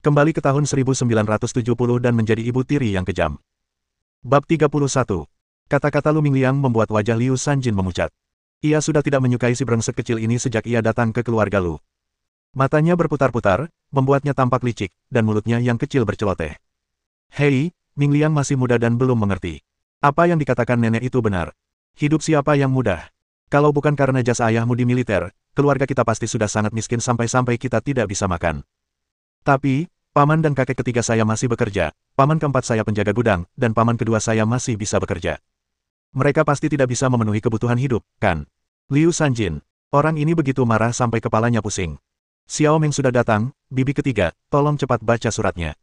Kembali ke tahun 1970 dan menjadi ibu tiri yang kejam. Bab 31. Kata-kata Lu Mingliang membuat wajah Liu Sanjin memucat. Ia sudah tidak menyukai si brengsek kecil ini sejak ia datang ke keluarga Lu. Matanya berputar-putar, membuatnya tampak licik, dan mulutnya yang kecil berceloteh. Hei, Mingliang masih muda dan belum mengerti. Apa yang dikatakan nenek itu benar. Hidup siapa yang mudah? Kalau bukan karena jasa ayahmu di militer, keluarga kita pasti sudah sangat miskin sampai-sampai kita tidak bisa makan. Tapi, paman dan kakek ketiga saya masih bekerja, paman keempat saya penjaga gudang, dan paman kedua saya masih bisa bekerja. Mereka pasti tidak bisa memenuhi kebutuhan hidup, kan? Liu Sanjin. Orang ini begitu marah sampai kepalanya pusing. Xiao Meng sudah datang, bibi ketiga, tolong cepat baca suratnya.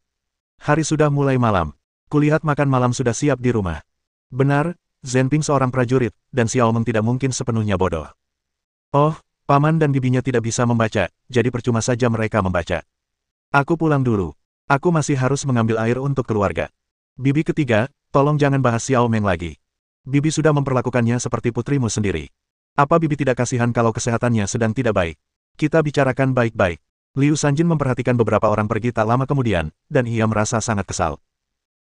Hari sudah mulai malam. Kulihat makan malam sudah siap di rumah. Benar, Zhenping seorang prajurit, dan Xiao Meng tidak mungkin sepenuhnya bodoh. Oh, paman dan bibinya tidak bisa membaca, jadi percuma saja mereka membaca. Aku pulang dulu. Aku masih harus mengambil air untuk keluarga. Bibi ketiga, tolong jangan bahas Xiao Meng lagi. Bibi sudah memperlakukannya seperti putrimu sendiri. Apa bibi tidak kasihan kalau kesehatannya sedang tidak baik? Kita bicarakan baik-baik. Liu Sanjin memperhatikan beberapa orang pergi tak lama kemudian, dan ia merasa sangat kesal.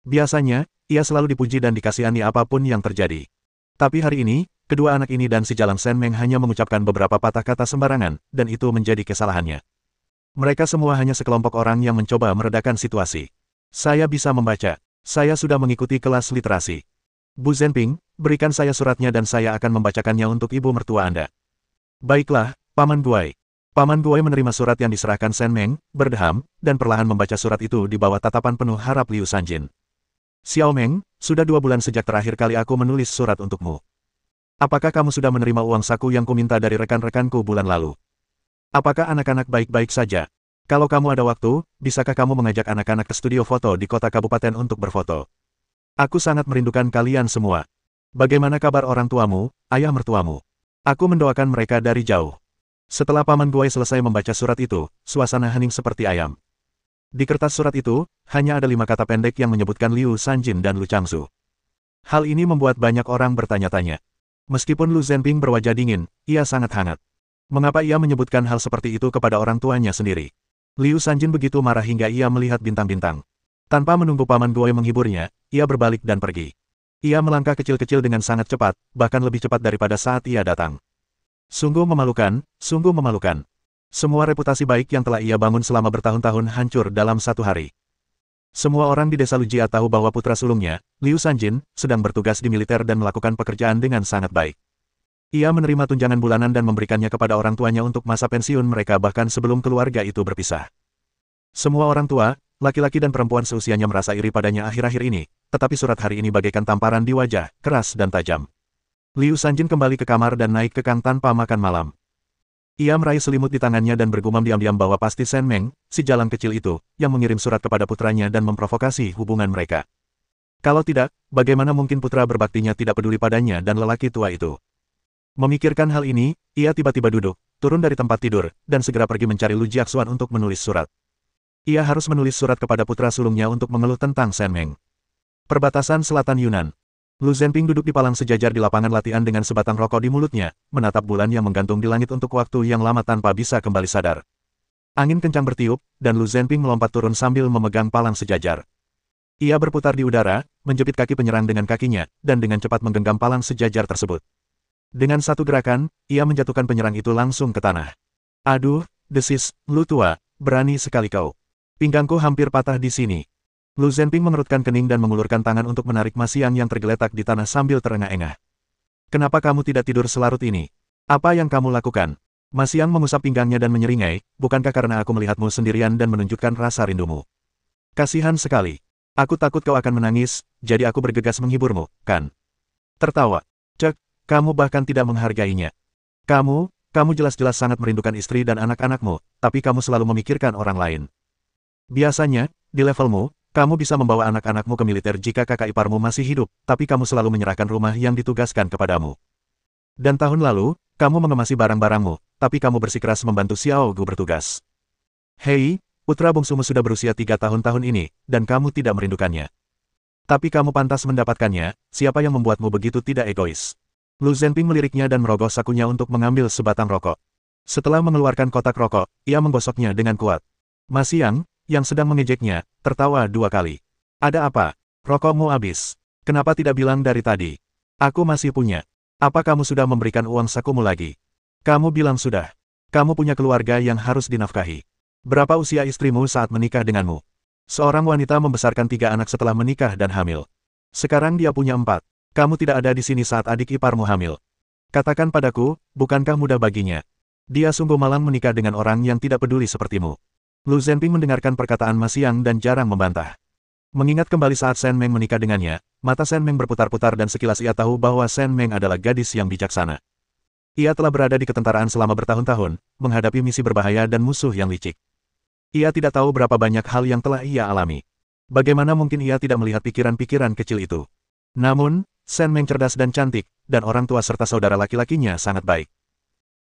Biasanya, ia selalu dipuji dan dikasihani apapun yang terjadi. Tapi hari ini, kedua anak ini dan si Jalang Shen Meng hanya mengucapkan beberapa patah kata sembarangan, dan itu menjadi kesalahannya. Mereka semua hanya sekelompok orang yang mencoba meredakan situasi. Saya bisa membaca. Saya sudah mengikuti kelas literasi. Bu Zhenping, berikan saya suratnya dan saya akan membacakannya untuk ibu mertua Anda. Baiklah, Paman Guai. Paman Guai menerima surat yang diserahkan Shen Meng, berdeham, dan perlahan membaca surat itu di bawah tatapan penuh harap Liu Sanjin. Xiao Meng, sudah 2 bulan sejak terakhir kali aku menulis surat untukmu. Apakah kamu sudah menerima uang saku yang kuminta dari rekan-rekanku bulan lalu? Apakah anak-anak baik-baik saja? Kalau kamu ada waktu, bisakah kamu mengajak anak-anak ke studio foto di kota kabupaten untuk berfoto? Aku sangat merindukan kalian semua. Bagaimana kabar orang tuamu, ayah mertuamu? Aku mendoakan mereka dari jauh. Setelah Paman Guai selesai membaca surat itu, suasana hening seperti ayam. Di kertas surat itu, hanya ada 5 kata pendek yang menyebutkan Liu Sanjin dan Lu Changsu. Hal ini membuat banyak orang bertanya-tanya. Meskipun Lu Zhenping berwajah dingin, ia sangat hangat. Mengapa ia menyebutkan hal seperti itu kepada orang tuanya sendiri? Liu Sanjin begitu marah hingga ia melihat bintang-bintang. Tanpa menunggu Paman Guai menghiburnya, ia berbalik dan pergi. Ia melangkah kecil-kecil dengan sangat cepat, bahkan lebih cepat daripada saat ia datang. Sungguh memalukan, sungguh memalukan. Semua reputasi baik yang telah ia bangun selama bertahun-tahun hancur dalam satu hari. Semua orang di desa Lujia tahu bahwa putra sulungnya, Liu Sanjin, sedang bertugas di militer dan melakukan pekerjaan dengan sangat baik. Ia menerima tunjangan bulanan dan memberikannya kepada orang tuanya untuk masa pensiun mereka bahkan sebelum keluarga itu berpisah. Semua orang tua, laki-laki dan perempuan seusianya merasa iri padanya akhir-akhir ini, tetapi surat hari ini bagaikan tamparan di wajah, keras dan tajam. Liu Sanjin kembali ke kamar dan naik ke kang tanpa makan malam. Ia meraih selimut di tangannya dan bergumam diam-diam bahwa pasti Shen Meng, si jalang kecil itu, yang mengirim surat kepada putranya dan memprovokasi hubungan mereka. Kalau tidak, bagaimana mungkin putra berbaktinya tidak peduli padanya dan lelaki tua itu? Memikirkan hal ini, ia tiba-tiba duduk, turun dari tempat tidur, dan segera pergi mencari Lu Jiaxuan untuk menulis surat. Ia harus menulis surat kepada putra sulungnya untuk mengeluh tentang Shen Meng. Perbatasan Selatan Yunan. Lu Zhenping duduk di palang sejajar di lapangan latihan dengan sebatang rokok di mulutnya, menatap bulan yang menggantung di langit untuk waktu yang lama tanpa bisa kembali sadar. Angin kencang bertiup, dan Lu Zhenping melompat turun sambil memegang palang sejajar. Ia berputar di udara, menjepit kaki penyerang dengan kakinya, dan dengan cepat menggenggam palang sejajar tersebut. Dengan satu gerakan, ia menjatuhkan penyerang itu langsung ke tanah. Aduh, desis, Lu tua, berani sekali kau. Pinggangku hampir patah di sini. Lu Zhenping mengerutkan kening dan mengulurkan tangan untuk menarik Masiang yang tergeletak di tanah sambil terengah-engah. Kenapa kamu tidak tidur selarut ini? Apa yang kamu lakukan? Masiang mengusap pinggangnya dan menyeringai, bukankah karena aku melihatmu sendirian dan menunjukkan rasa rindumu? Kasihan sekali. Aku takut kau akan menangis, jadi aku bergegas menghiburmu, kan? Tertawa. Cek, kamu bahkan tidak menghargainya. Kamu jelas-jelas sangat merindukan istri dan anak-anakmu, tapi kamu selalu memikirkan orang lain. Biasanya, di levelmu, kamu bisa membawa anak-anakmu ke militer jika kakak iparmu masih hidup, tapi kamu selalu menyerahkan rumah yang ditugaskan kepadamu. Dan tahun lalu, kamu mengemasi barang-barangmu, tapi kamu bersikeras membantu Xiao Gu bertugas. Hei, putra bungsumu sudah berusia 3 tahun ini, dan kamu tidak merindukannya. Tapi kamu pantas mendapatkannya, siapa yang membuatmu begitu tidak egois? Lu Zhenping meliriknya dan merogoh sakunya untuk mengambil sebatang rokok. Setelah mengeluarkan kotak rokok, ia menggosoknya dengan kuat. Masiang, yang sedang mengejeknya, tertawa 2 kali. Ada apa? Rokokmu habis. Kenapa tidak bilang dari tadi? Aku masih punya. Apa kamu sudah memberikan uang sakumu lagi? Kamu bilang sudah. Kamu punya keluarga yang harus dinafkahi. Berapa usia istrimu saat menikah denganmu? Seorang wanita membesarkan 3 anak setelah menikah dan hamil. Sekarang dia punya 4. Kamu tidak ada di sini saat adik iparmu hamil. Katakan padaku, bukankah mudah baginya? Dia sungguh malang menikah dengan orang yang tidak peduli sepertimu. Lu Zhenping mendengarkan perkataan Ma Xiang dan jarang membantah. Mengingat kembali saat Shen Meng menikah dengannya, mata Shen Meng berputar-putar dan sekilas ia tahu bahwa Shen Meng adalah gadis yang bijaksana. Ia telah berada di ketentaraan selama bertahun-tahun, menghadapi misi berbahaya dan musuh yang licik. Ia tidak tahu berapa banyak hal yang telah ia alami. Bagaimana mungkin ia tidak melihat pikiran-pikiran kecil itu? Namun, Shen Meng cerdas dan cantik, dan orang tua serta saudara laki-lakinya sangat baik.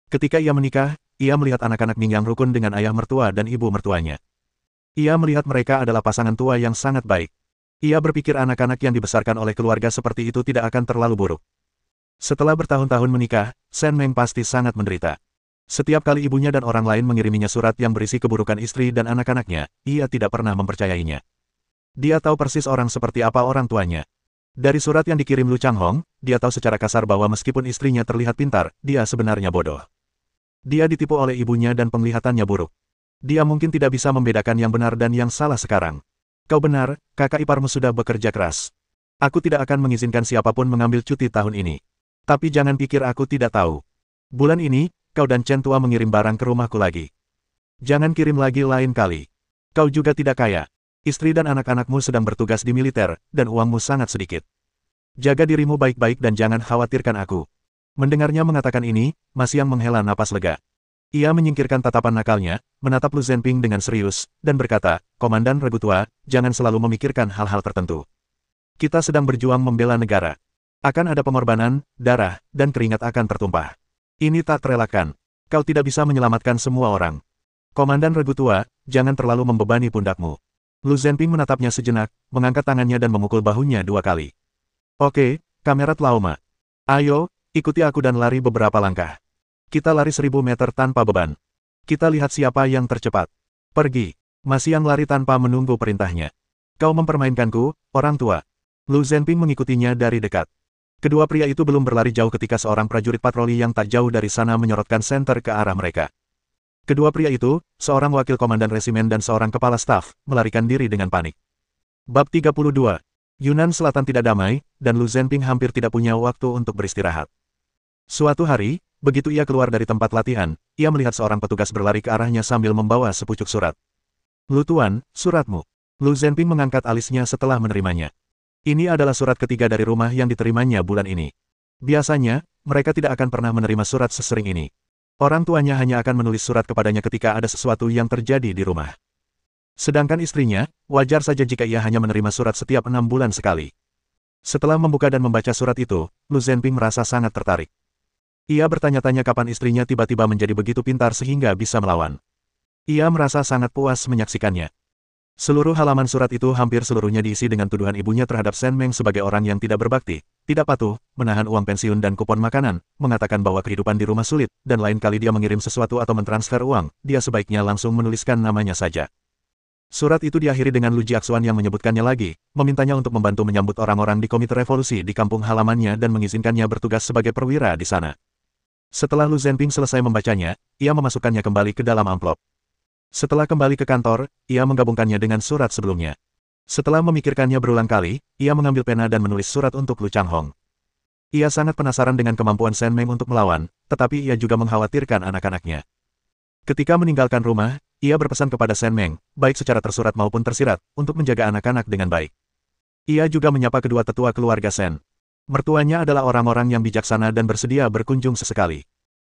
Ketika ia menikah, ia melihat anak-anak Ming yang rukun dengan ayah mertua dan ibu mertuanya. Ia melihat mereka adalah pasangan tua yang sangat baik. Ia berpikir anak-anak yang dibesarkan oleh keluarga seperti itu tidak akan terlalu buruk. Setelah bertahun-tahun menikah, Shen Meng pasti sangat menderita. Setiap kali ibunya dan orang lain mengiriminya surat yang berisi keburukan istri dan anak-anaknya, ia tidak pernah mempercayainya. Dia tahu persis orang seperti apa orang tuanya. Dari surat yang dikirim Lu Changhong, dia tahu secara kasar bahwa meskipun istrinya terlihat pintar, dia sebenarnya bodoh. Dia ditipu oleh ibunya dan penglihatannya buruk. Dia mungkin tidak bisa membedakan yang benar dan yang salah sekarang. Kau benar, kakak iparmu sudah bekerja keras. Aku tidak akan mengizinkan siapapun mengambil cuti tahun ini. Tapi jangan pikir aku tidak tahu. Bulan ini, kau dan Chen Tua mengirim barang ke rumahku lagi. Jangan kirim lagi lain kali. Kau juga tidak kaya. Istri dan anak-anakmu sedang bertugas di militer, dan uangmu sangat sedikit. Jaga dirimu baik-baik dan jangan khawatirkan aku. Mendengarnya mengatakan ini, Ma Xiang menghela napas lega. Ia menyingkirkan tatapan nakalnya, menatap Lu Zhenping dengan serius, dan berkata, Komandan Regu Tua, jangan selalu memikirkan hal-hal tertentu. Kita sedang berjuang membela negara. Akan ada pengorbanan, darah, dan keringat akan tertumpah. Ini tak terelakkan. Kau tidak bisa menyelamatkan semua orang. Komandan Regu Tua, jangan terlalu membebani pundakmu. Lu Zhenping menatapnya sejenak, mengangkat tangannya dan memukul bahunya 2 kali. Oke, Kamerat Laoma. Ayo, ikuti aku dan lari beberapa langkah. Kita lari 1000 meter tanpa beban. Kita lihat siapa yang tercepat. Pergi. Ma Xiang lari tanpa menunggu perintahnya. Kau mempermainkanku, orang tua. Lu Zhenping mengikutinya dari dekat. Kedua pria itu belum berlari jauh ketika seorang prajurit patroli yang tak jauh dari sana menyorotkan senter ke arah mereka. Kedua pria itu, seorang wakil komandan resimen dan seorang kepala staf, melarikan diri dengan panik. Bab 32. Yunnan Selatan tidak damai, dan Lu Zhenping hampir tidak punya waktu untuk beristirahat. Suatu hari, begitu ia keluar dari tempat latihan, ia melihat seorang petugas berlari ke arahnya sambil membawa sepucuk surat. Lu Tuan, suratmu. Lu Zhenping mengangkat alisnya setelah menerimanya. Ini adalah surat ketiga dari rumah yang diterimanya bulan ini. Biasanya, mereka tidak akan pernah menerima surat sesering ini. Orang tuanya hanya akan menulis surat kepadanya ketika ada sesuatu yang terjadi di rumah. Sedangkan istrinya, wajar saja jika ia hanya menerima surat setiap 6 bulan sekali. Setelah membuka dan membaca surat itu, Lu Zhenping merasa sangat tertarik. Ia bertanya-tanya kapan istrinya tiba-tiba menjadi begitu pintar sehingga bisa melawan. Ia merasa sangat puas menyaksikannya. Seluruh halaman surat itu hampir seluruhnya diisi dengan tuduhan ibunya terhadap Shen Meng sebagai orang yang tidak berbakti, tidak patuh, menahan uang pensiun dan kupon makanan, mengatakan bahwa kehidupan di rumah sulit, dan lain kali dia mengirim sesuatu atau mentransfer uang, dia sebaiknya langsung menuliskan namanya saja. Surat itu diakhiri dengan Lu Jiaxuan yang menyebutkannya lagi, memintanya untuk membantu menyambut orang-orang di Komite Revolusi di kampung halamannya dan mengizinkannya bertugas sebagai perwira di sana. Setelah Lu Zhenping selesai membacanya, ia memasukkannya kembali ke dalam amplop. Setelah kembali ke kantor, ia menggabungkannya dengan surat sebelumnya. Setelah memikirkannya berulang kali, ia mengambil pena dan menulis surat untuk Lu Changhong. Ia sangat penasaran dengan kemampuan Shen Meng untuk melawan, tetapi ia juga mengkhawatirkan anak-anaknya. Ketika meninggalkan rumah, ia berpesan kepada Shen Meng, baik secara tersurat maupun tersirat, untuk menjaga anak-anak dengan baik. Ia juga menyapa kedua tetua keluarga Shen. Mertuanya adalah orang-orang yang bijaksana dan bersedia berkunjung sesekali.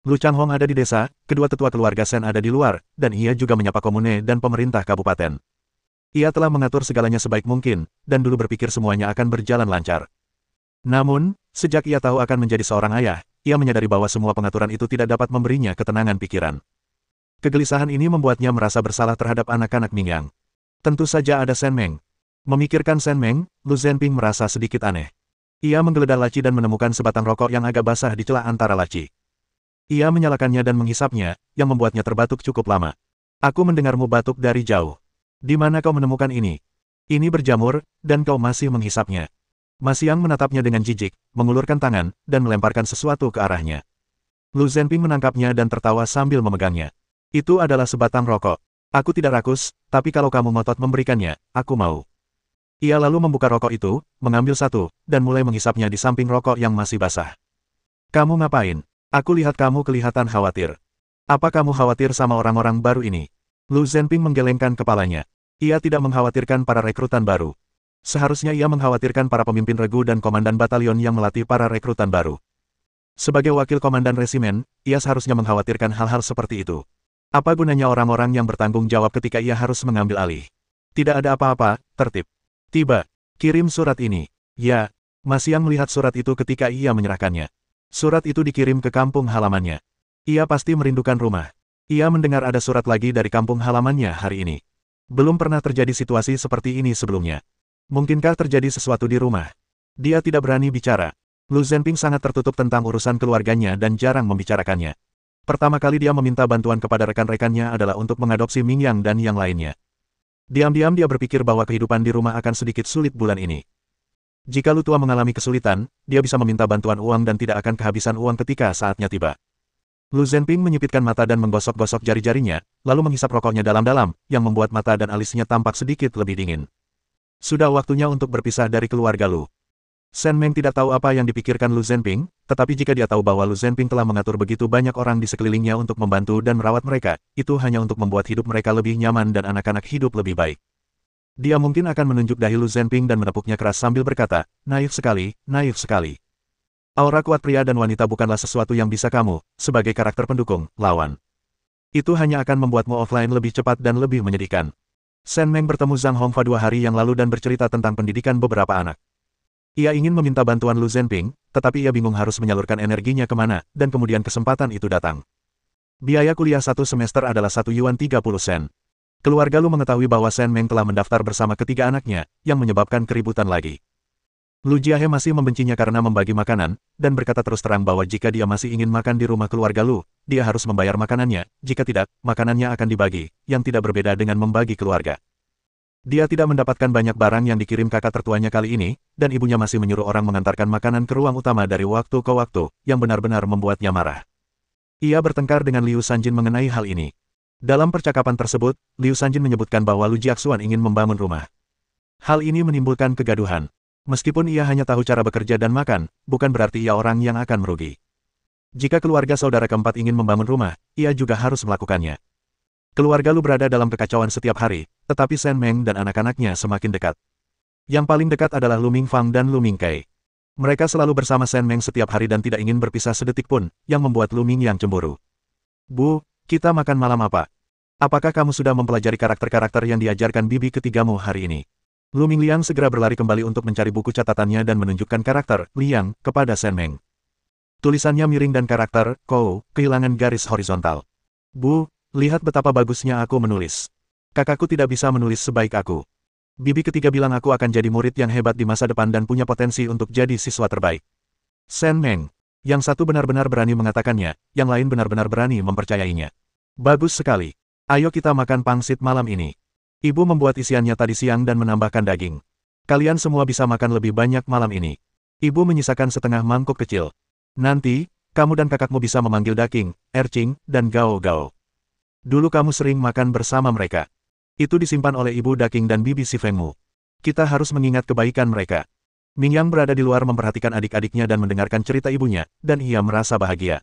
Lu Changhong ada di desa, kedua tetua keluarga Shen ada di luar, dan ia juga menyapa komune dan pemerintah kabupaten. Ia telah mengatur segalanya sebaik mungkin, dan dulu berpikir semuanya akan berjalan lancar. Namun, sejak ia tahu akan menjadi seorang ayah, ia menyadari bahwa semua pengaturan itu tidak dapat memberinya ketenangan pikiran. Kegelisahan ini membuatnya merasa bersalah terhadap anak-anak Mingyang. Tentu saja ada Shen Meng. Memikirkan Shen Meng, Lu Zhenping merasa sedikit aneh. Ia menggeledah laci dan menemukan sebatang rokok yang agak basah di celah antara laci. Ia menyalakannya dan menghisapnya, yang membuatnya terbatuk cukup lama. Aku mendengarmu batuk dari jauh. Di mana kau menemukan ini? Ini berjamur, dan kau masih menghisapnya. Ma Xiang menatapnya dengan jijik, mengulurkan tangan, dan melemparkan sesuatu ke arahnya. Lu Zhenping menangkapnya dan tertawa sambil memegangnya. Itu adalah sebatang rokok. Aku tidak rakus, tapi kalau kamu ngotot memberikannya, aku mau. Ia lalu membuka rokok itu, mengambil satu, dan mulai menghisapnya di samping rokok yang masih basah. Kamu ngapain? Aku lihat kamu kelihatan khawatir. Apa kamu khawatir sama orang-orang baru ini? Lu Zhenping menggelengkan kepalanya. Ia tidak mengkhawatirkan para rekrutan baru. Seharusnya ia mengkhawatirkan para pemimpin regu dan komandan batalion yang melatih para rekrutan baru. Sebagai wakil komandan resimen, ia seharusnya mengkhawatirkan hal-hal seperti itu. Apa gunanya orang-orang yang bertanggung jawab ketika ia harus mengambil alih? Tidak ada apa-apa, tertib. Tiba, kirim surat ini. Ya, Ma Xiang melihat surat itu ketika ia menyerahkannya. Surat itu dikirim ke kampung halamannya. Ia pasti merindukan rumah. Ia mendengar ada surat lagi dari kampung halamannya hari ini. Belum pernah terjadi situasi seperti ini sebelumnya. Mungkinkah terjadi sesuatu di rumah? Dia tidak berani bicara. Lu Zhenping sangat tertutup tentang urusan keluarganya dan jarang membicarakannya. Pertama kali dia meminta bantuan kepada rekan-rekannya adalah untuk mengadopsi Ming Yang dan yang lainnya. Diam-diam dia berpikir bahwa kehidupan di rumah akan sedikit sulit bulan ini. Jika Lu Tua mengalami kesulitan, dia bisa meminta bantuan uang dan tidak akan kehabisan uang ketika saatnya tiba. Lu Zhenping menyipitkan mata dan menggosok-gosok jari-jarinya, lalu menghisap rokoknya dalam-dalam, yang membuat mata dan alisnya tampak sedikit lebih dingin. Sudah waktunya untuk berpisah dari keluarga Lu. Shen Meng tidak tahu apa yang dipikirkan Lu Zhenping, tetapi jika dia tahu bahwa Lu Zhenping telah mengatur begitu banyak orang di sekelilingnya untuk membantu dan merawat mereka, itu hanya untuk membuat hidup mereka lebih nyaman dan anak-anak hidup lebih baik. Dia mungkin akan menunjuk dahi Lu Zhenping dan menepuknya keras sambil berkata, naif sekali, naif sekali. Aura kuat pria dan wanita bukanlah sesuatu yang bisa kamu, sebagai karakter pendukung, lawan. Itu hanya akan membuatmu offline lebih cepat dan lebih menyedihkan. Shen Meng bertemu Zhang Hongfa 2 hari yang lalu dan bercerita tentang pendidikan beberapa anak. Ia ingin meminta bantuan Lu Zhenping, tetapi ia bingung harus menyalurkan energinya kemana, dan kemudian kesempatan itu datang. Biaya kuliah 1 semester adalah 1 yuan 30 sen. Keluarga Lu mengetahui bahwa Shen Meng telah mendaftar bersama ketiga anaknya, yang menyebabkan keributan lagi. Lu Jiahe masih membencinya karena membagi makanan, dan berkata terus terang bahwa jika dia masih ingin makan di rumah keluarga Lu, dia harus membayar makanannya, jika tidak, makanannya akan dibagi, yang tidak berbeda dengan membagi keluarga. Dia tidak mendapatkan banyak barang yang dikirim kakak tertuanya kali ini, dan ibunya masih menyuruh orang mengantarkan makanan ke ruang utama dari waktu ke waktu, yang benar-benar membuatnya marah. Ia bertengkar dengan Liu Sanjin mengenai hal ini. Dalam percakapan tersebut, Liu Sanjin menyebutkan bahwa Lu Jiaxuan ingin membangun rumah. Hal ini menimbulkan kegaduhan. Meskipun ia hanya tahu cara bekerja dan makan, bukan berarti ia orang yang akan merugi. Jika keluarga saudara keempat ingin membangun rumah, ia juga harus melakukannya. Keluarga Lu berada dalam kekacauan setiap hari, tetapi Shen Meng dan anak-anaknya semakin dekat. Yang paling dekat adalah Lu Mingfang dan Lu Mingkai. Mereka selalu bersama Shen Meng setiap hari dan tidak ingin berpisah sedetik pun, yang membuat Lu Ming yang cemburu. Bu, kita makan malam apa? Apakah kamu sudah mempelajari karakter-karakter yang diajarkan bibi ketigamu hari ini? Lu Mingliang segera berlari kembali untuk mencari buku catatannya dan menunjukkan karakter, Liang, kepada Shen Meng. Tulisannya miring dan karakter, Kou, kehilangan garis horizontal. Bu, lihat betapa bagusnya aku menulis. Kakakku tidak bisa menulis sebaik aku. Bibi ketiga bilang aku akan jadi murid yang hebat di masa depan dan punya potensi untuk jadi siswa terbaik. Shen Meng. Yang satu benar-benar berani mengatakannya, yang lain benar-benar berani mempercayainya. Bagus sekali. Ayo kita makan pangsit malam ini. Ibu membuat isiannya tadi siang dan menambahkan daging. Kalian semua bisa makan lebih banyak malam ini. Ibu menyisakan setengah mangkuk kecil. Nanti, kamu dan kakakmu bisa memanggil Daking, Ercing, dan Gao-Gao. Dulu kamu sering makan bersama mereka. Itu disimpan oleh ibu Daking dan bibi si Fengmu. Kita harus mengingat kebaikan mereka. Mingyang berada di luar memperhatikan adik-adiknya dan mendengarkan cerita ibunya, dan ia merasa bahagia.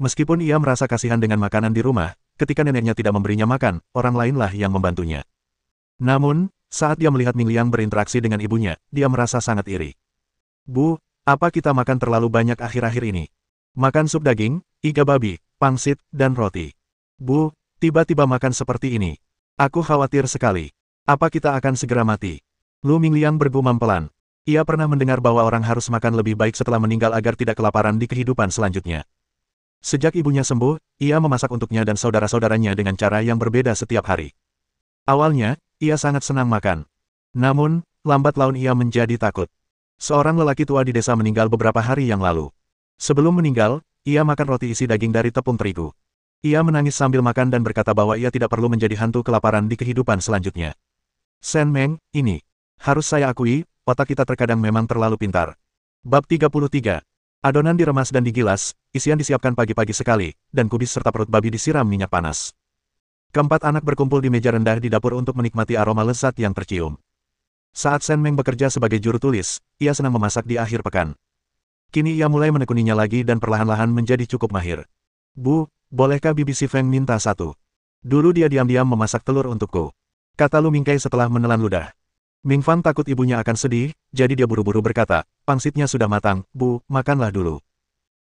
Meskipun ia merasa kasihan dengan makanan di rumah, ketika neneknya tidak memberinya makan, orang lainlah yang membantunya. Namun, saat dia melihat Mingliang berinteraksi dengan ibunya, dia merasa sangat iri. Bu, apa kita makan terlalu banyak akhir-akhir ini? Makan sup daging, iga babi, pangsit, dan roti. Bu, tiba-tiba makan seperti ini. Aku khawatir sekali. Apa kita akan segera mati? Lu Mingliang bergumam pelan. Ia pernah mendengar bahwa orang harus makan lebih baik setelah meninggal agar tidak kelaparan di kehidupan selanjutnya. Sejak ibunya sembuh, ia memasak untuknya dan saudara-saudaranya dengan cara yang berbeda setiap hari. Awalnya, ia sangat senang makan. Namun, lambat laun ia menjadi takut. Seorang lelaki tua di desa meninggal beberapa hari yang lalu. Sebelum meninggal, ia makan roti isi daging dari tepung terigu. Ia menangis sambil makan dan berkata bahwa ia tidak perlu menjadi hantu kelaparan di kehidupan selanjutnya. Sen Meng, ini. Harus saya akui, otak kita terkadang memang terlalu pintar. Bab 33. Adonan diremas dan digilas, isian disiapkan pagi-pagi sekali, dan kubis serta perut babi disiram minyak panas. Keempat anak berkumpul di meja rendah di dapur untuk menikmati aroma lezat yang tercium. Saat Sen Meng bekerja sebagai juru tulis, ia senang memasak di akhir pekan. Kini ia mulai menekuninya lagi dan perlahan-lahan menjadi cukup mahir. Bu, bolehkah Bibi Si Feng minta satu? Dulu dia diam-diam memasak telur untukku, kata Lu Mingkai setelah menelan ludah. Ming Fang takut ibunya akan sedih, jadi dia buru-buru berkata, pangsitnya sudah matang, Bu, makanlah dulu.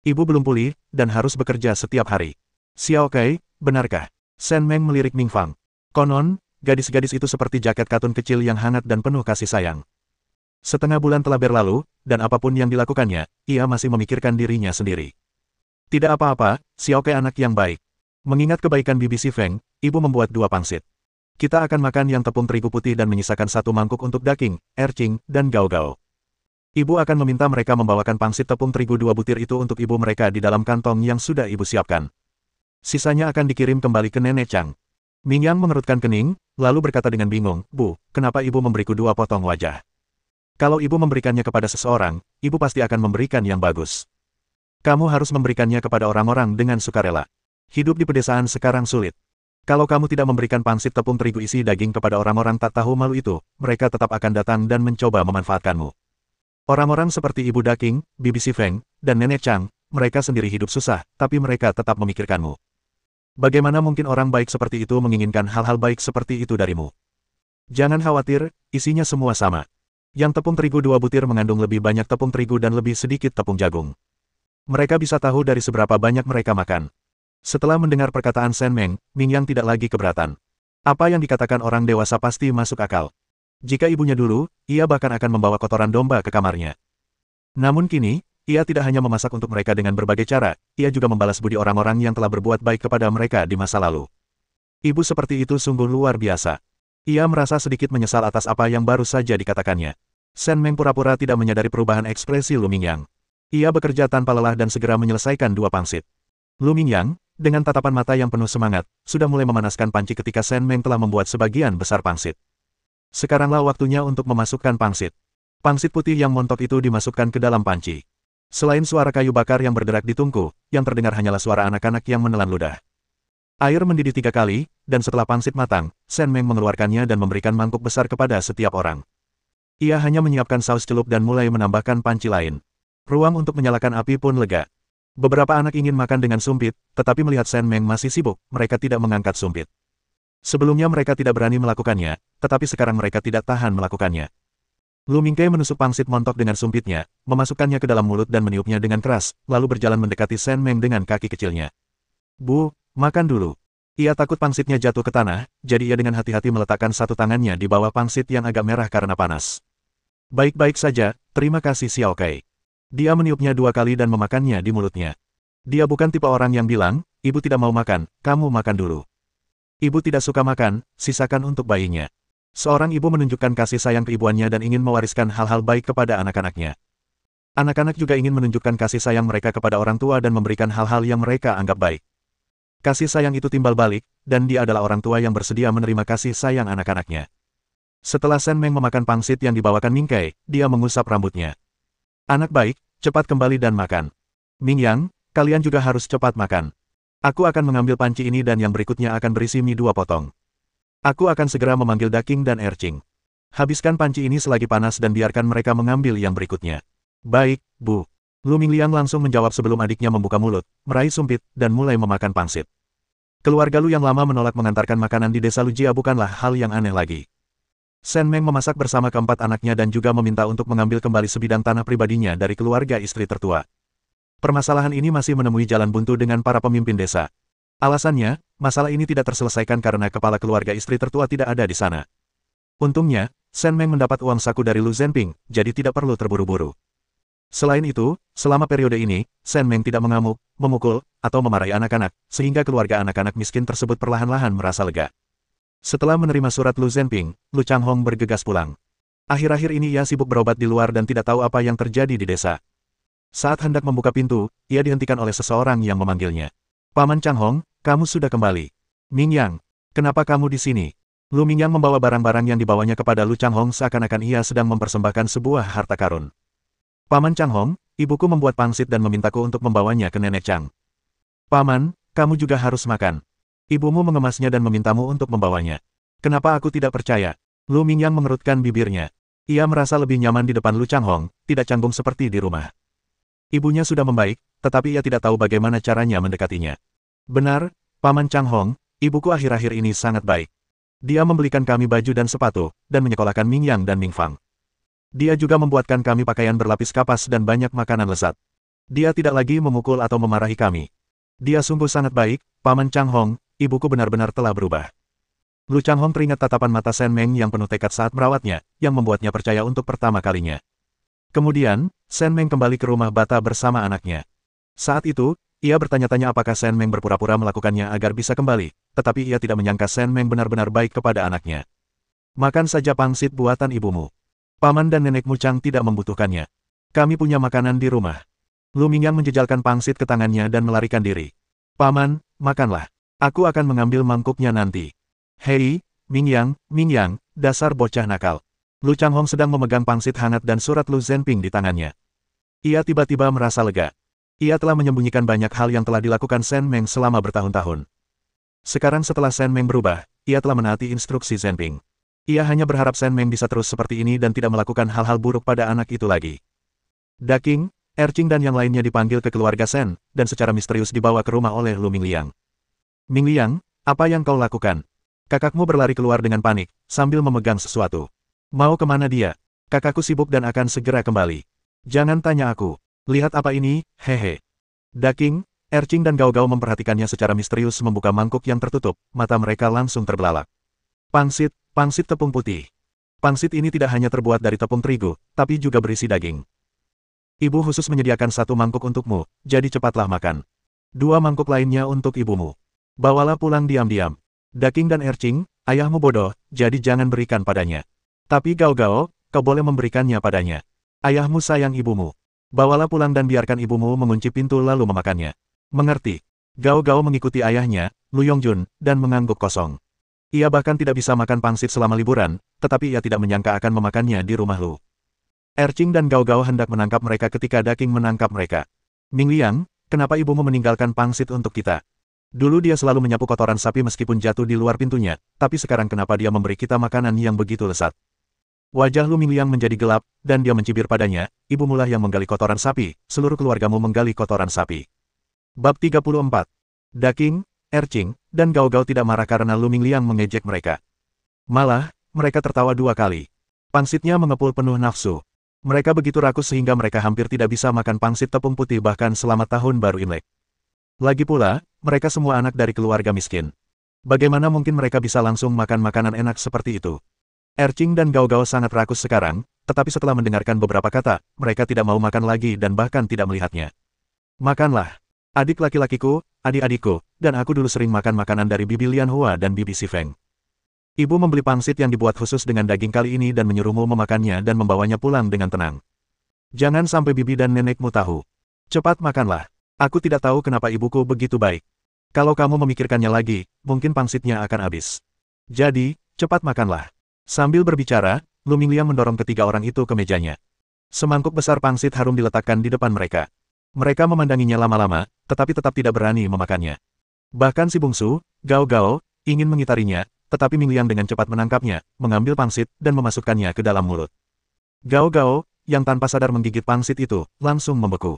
Ibu belum pulih, dan harus bekerja setiap hari. Xiao Kai, benarkah? Sen Meng melirik Ming Fang. Konon, gadis-gadis itu seperti jaket katun kecil yang hangat dan penuh kasih sayang. Setengah bulan telah berlalu, dan apapun yang dilakukannya, ia masih memikirkan dirinya sendiri. Tidak apa-apa, Xiao Kai anak yang baik. Mengingat kebaikan Bibi Si Feng, ibu membuat 2 pangsit. Kita akan makan yang tepung terigu putih dan menyisakan 1 mangkuk untuk daging, ercing, dan gao-gao. Ibu akan meminta mereka membawakan pangsit tepung terigu 2 butir itu untuk ibu mereka di dalam kantong yang sudah ibu siapkan. Sisanya akan dikirim kembali ke Nenek Chang. Ming Yang mengerutkan kening, lalu berkata dengan bingung, Bu, kenapa ibu memberiku 2 potong wajah? Kalau ibu memberikannya kepada seseorang, ibu pasti akan memberikan yang bagus. Kamu harus memberikannya kepada orang-orang dengan sukarela. Hidup di pedesaan sekarang sulit. Kalau kamu tidak memberikan pangsit tepung terigu isi daging kepada orang-orang tak tahu malu itu, mereka tetap akan datang dan mencoba memanfaatkanmu. Orang-orang seperti Ibu Daking, Bibi Si Feng, dan Nenek Chang, mereka sendiri hidup susah, tapi mereka tetap memikirkanmu. Bagaimana mungkin orang baik seperti itu menginginkan hal-hal baik seperti itu darimu? Jangan khawatir, isinya semua sama. Yang tepung terigu 2 butir mengandung lebih banyak tepung terigu dan lebih sedikit tepung jagung. Mereka bisa tahu dari seberapa banyak mereka makan. Setelah mendengar perkataan Sen Meng, Ming Yang tidak lagi keberatan. Apa yang dikatakan orang dewasa pasti masuk akal. Jika ibunya dulu, ia bahkan akan membawa kotoran domba ke kamarnya. Namun kini, ia tidak hanya memasak untuk mereka dengan berbagai cara, ia juga membalas budi orang-orang yang telah berbuat baik kepada mereka di masa lalu. Ibu seperti itu sungguh luar biasa. Ia merasa sedikit menyesal atas apa yang baru saja dikatakannya. Sen Meng pura-pura tidak menyadari perubahan ekspresi Lu Mingyang. Ia bekerja tanpa lelah dan segera menyelesaikan 2 pangsit. Lu Mingyang, dengan tatapan mata yang penuh semangat, sudah mulai memanaskan panci ketika Sen Meng telah membuat sebagian besar pangsit. Sekaranglah waktunya untuk memasukkan pangsit. Pangsit putih yang montok itu dimasukkan ke dalam panci. Selain suara kayu bakar yang berderak di tungku, yang terdengar hanyalah suara anak-anak yang menelan ludah. Air mendidih 3 kali, dan setelah pangsit matang, Sen Meng mengeluarkannya dan memberikan mangkuk besar kepada setiap orang. Ia hanya menyiapkan saus celup dan mulai menambahkan panci lain. Ruang untuk menyalakan api pun lega. Beberapa anak ingin makan dengan sumpit, tetapi melihat Sen Meng masih sibuk, mereka tidak mengangkat sumpit. Sebelumnya mereka tidak berani melakukannya, tetapi sekarang mereka tidak tahan melakukannya. Lu Mingkai menusuk pangsit montok dengan sumpitnya, memasukkannya ke dalam mulut dan meniupnya dengan keras, lalu berjalan mendekati Sen Meng dengan kaki kecilnya. Bu, makan dulu. Ia takut pangsitnya jatuh ke tanah, jadi ia dengan hati-hati meletakkan 1 tangannya di bawah pangsit yang agak merah karena panas. Baik-baik saja, terima kasih Xiao Kai. Dia meniupnya 2 kali dan memakannya di mulutnya. Dia bukan tipe orang yang bilang, ibu tidak mau makan, kamu makan dulu. Ibu tidak suka makan, sisakan untuk bayinya. Seorang ibu menunjukkan kasih sayang ke ibuannya dan ingin mewariskan hal-hal baik kepada anak-anaknya. Anak-anak juga ingin menunjukkan kasih sayang mereka kepada orang tua dan memberikan hal-hal yang mereka anggap baik. Kasih sayang itu timbal balik, dan dia adalah orang tua yang bersedia menerima kasih sayang anak-anaknya. Setelah Sen Meng memakan pangsit yang dibawakan Mingkai, dia mengusap rambutnya. Anak baik, cepat kembali dan makan. Ming Yang, kalian juga harus cepat makan. Aku akan mengambil panci ini dan yang berikutnya akan berisi mie 2 potong. Aku akan segera memanggil Daking dan Ercing. Habiskan panci ini selagi panas dan biarkan mereka mengambil yang berikutnya. Baik, Bu. Lu Mingliang langsung menjawab sebelum adiknya membuka mulut, meraih sumpit, dan mulai memakan pangsit. Keluarga Lu yang lama menolak mengantarkan makanan di desa Lujia bukanlah hal yang aneh lagi. Sen Meng memasak bersama keempat anaknya dan juga meminta untuk mengambil kembali sebidang tanah pribadinya dari keluarga istri tertua. Permasalahan ini masih menemui jalan buntu dengan para pemimpin desa. Alasannya, masalah ini tidak terselesaikan karena kepala keluarga istri tertua tidak ada di sana. Untungnya, Sen Meng mendapat uang saku dari Lu Zhenping, jadi tidak perlu terburu-buru. Selain itu, selama periode ini, Sen Meng tidak mengamuk, memukul, atau memarahi anak-anak, sehingga keluarga anak-anak miskin tersebut perlahan-lahan merasa lega. Setelah menerima surat Lu Zhenping, Lu Changhong bergegas pulang. Akhir-akhir ini ia sibuk berobat di luar dan tidak tahu apa yang terjadi di desa. Saat hendak membuka pintu, ia dihentikan oleh seseorang yang memanggilnya. Paman Changhong, kamu sudah kembali. Mingyang, kenapa kamu di sini? Lu Mingyang membawa barang-barang yang dibawanya kepada Lu Changhong seakan-akan ia sedang mempersembahkan sebuah harta karun. Paman Changhong, ibuku membuat pangsit dan memintaku untuk membawanya ke Nenek Chang. Paman, kamu juga harus makan. Ibumu mengemasnya dan memintamu untuk membawanya. Kenapa aku tidak percaya? Lu Mingyang mengerutkan bibirnya. Ia merasa lebih nyaman di depan Lu Changhong, tidak canggung seperti di rumah. Ibunya sudah membaik, tetapi ia tidak tahu bagaimana caranya mendekatinya. Benar, Paman Changhong, ibuku akhir-akhir ini sangat baik. Dia membelikan kami baju dan sepatu, dan menyekolahkan Mingyang dan Mingfang. Dia juga membuatkan kami pakaian berlapis kapas dan banyak makanan lezat. Dia tidak lagi memukul atau memarahi kami. Dia sungguh sangat baik, Paman Changhong, ibuku benar-benar telah berubah. Lu Changhong teringat tatapan mata Shen Meng yang penuh tekad saat merawatnya, yang membuatnya percaya untuk pertama kalinya. Kemudian, Shen Meng kembali ke rumah bata bersama anaknya. Saat itu, ia bertanya-tanya apakah Shen Meng berpura-pura melakukannya agar bisa kembali, tetapi ia tidak menyangka Shen Meng benar-benar baik kepada anaknya. Makan saja pangsit buatan ibumu. Paman dan nenekmu Chang tidak membutuhkannya. Kami punya makanan di rumah. Lu Mingyang menjejalkan pangsit ke tangannya dan melarikan diri. Paman, makanlah. Aku akan mengambil mangkuknya nanti. Hei, Mingyang, dasar bocah nakal. Lu Changhong sedang memegang pangsit hangat dan surat Lu Zhenping di tangannya. Ia tiba-tiba merasa lega. Ia telah menyembunyikan banyak hal yang telah dilakukan Shen Meng selama bertahun-tahun. Sekarang setelah Shen Meng berubah, ia telah menaati instruksi Zhenping. Ia hanya berharap Shen Meng bisa terus seperti ini dan tidak melakukan hal-hal buruk pada anak itu lagi. Daking, Erqing dan yang lainnya dipanggil ke keluarga Shen, dan secara misterius dibawa ke rumah oleh Lu Mingliang. Mingliang, apa yang kau lakukan? Kakakmu berlari keluar dengan panik, sambil memegang sesuatu. Mau kemana dia? Kakakku sibuk dan akan segera kembali. Jangan tanya aku. Lihat apa ini, hehe. Daking, Erqing dan Gao Gao memperhatikannya secara misterius membuka mangkuk yang tertutup, mata mereka langsung terbelalak. Pangsit tepung putih. Pangsit ini tidak hanya terbuat dari tepung terigu, tapi juga berisi daging. Ibu khusus menyediakan satu mangkuk untukmu, jadi cepatlah makan. 2 mangkuk lainnya untuk ibumu. Bawalah pulang diam-diam. Daking dan Erqing, ayahmu bodoh, jadi jangan berikan padanya. Tapi Gao Gao, kau boleh memberikannya padanya. Ayahmu sayang ibumu. Bawalah pulang dan biarkan ibumu mengunci pintu lalu memakannya. Mengerti? Gao Gao mengikuti ayahnya, Lu Yongjun, dan mengangguk kosong. Ia bahkan tidak bisa makan pangsit selama liburan, tetapi ia tidak menyangka akan memakannya di rumah Lu. Erqing dan Gao Gao hendak menangkap mereka ketika Daking menangkap mereka. Mingliang, kenapa ibumu meninggalkan pangsit untuk kita? Dulu dia selalu menyapu kotoran sapi meskipun jatuh di luar pintunya, tapi sekarang kenapa dia memberi kita makanan yang begitu lezat? Wajah Lu Mingliang menjadi gelap, dan dia mencibir padanya, ibumu lah yang menggali kotoran sapi, seluruh keluargamu menggali kotoran sapi. Bab 34. Daking, Erqing, dan Gao Gao tidak marah karena Lu Mingliang mengejek mereka. Malah, mereka tertawa 2 kali. Pangsitnya mengepul penuh nafsu. Mereka begitu rakus sehingga mereka hampir tidak bisa makan pangsit tepung putih bahkan selama tahun baru Imlek. Lagi pula, mereka semua anak dari keluarga miskin. Bagaimana mungkin mereka bisa langsung makan makanan enak seperti itu? Erqing dan Gao Gao sangat rakus sekarang, tetapi setelah mendengarkan beberapa kata, mereka tidak mau makan lagi dan bahkan tidak melihatnya. Makanlah. Adik laki-lakiku, adik-adikku, dan aku dulu sering makan makanan dari Bibi Lian Hua dan Bibi Si Feng. Ibu membeli pangsit yang dibuat khusus dengan daging kali ini dan menyuruhmu memakannya dan membawanya pulang dengan tenang. Jangan sampai bibi dan nenekmu tahu. Cepat makanlah. Aku tidak tahu kenapa ibuku begitu baik. Kalau kamu memikirkannya lagi, mungkin pangsitnya akan habis. Jadi, cepat makanlah. Sambil berbicara, Lu Mingliang mendorong ketiga orang itu ke mejanya. Semangkuk besar pangsit harum diletakkan di depan mereka. Mereka memandanginya lama-lama, tetapi tetap tidak berani memakannya. Bahkan si bungsu, Gao Gao, ingin mengitarinya, tetapi Mingliang dengan cepat menangkapnya, mengambil pangsit, dan memasukkannya ke dalam mulut. Gao Gao, yang tanpa sadar menggigit pangsit itu, langsung membeku.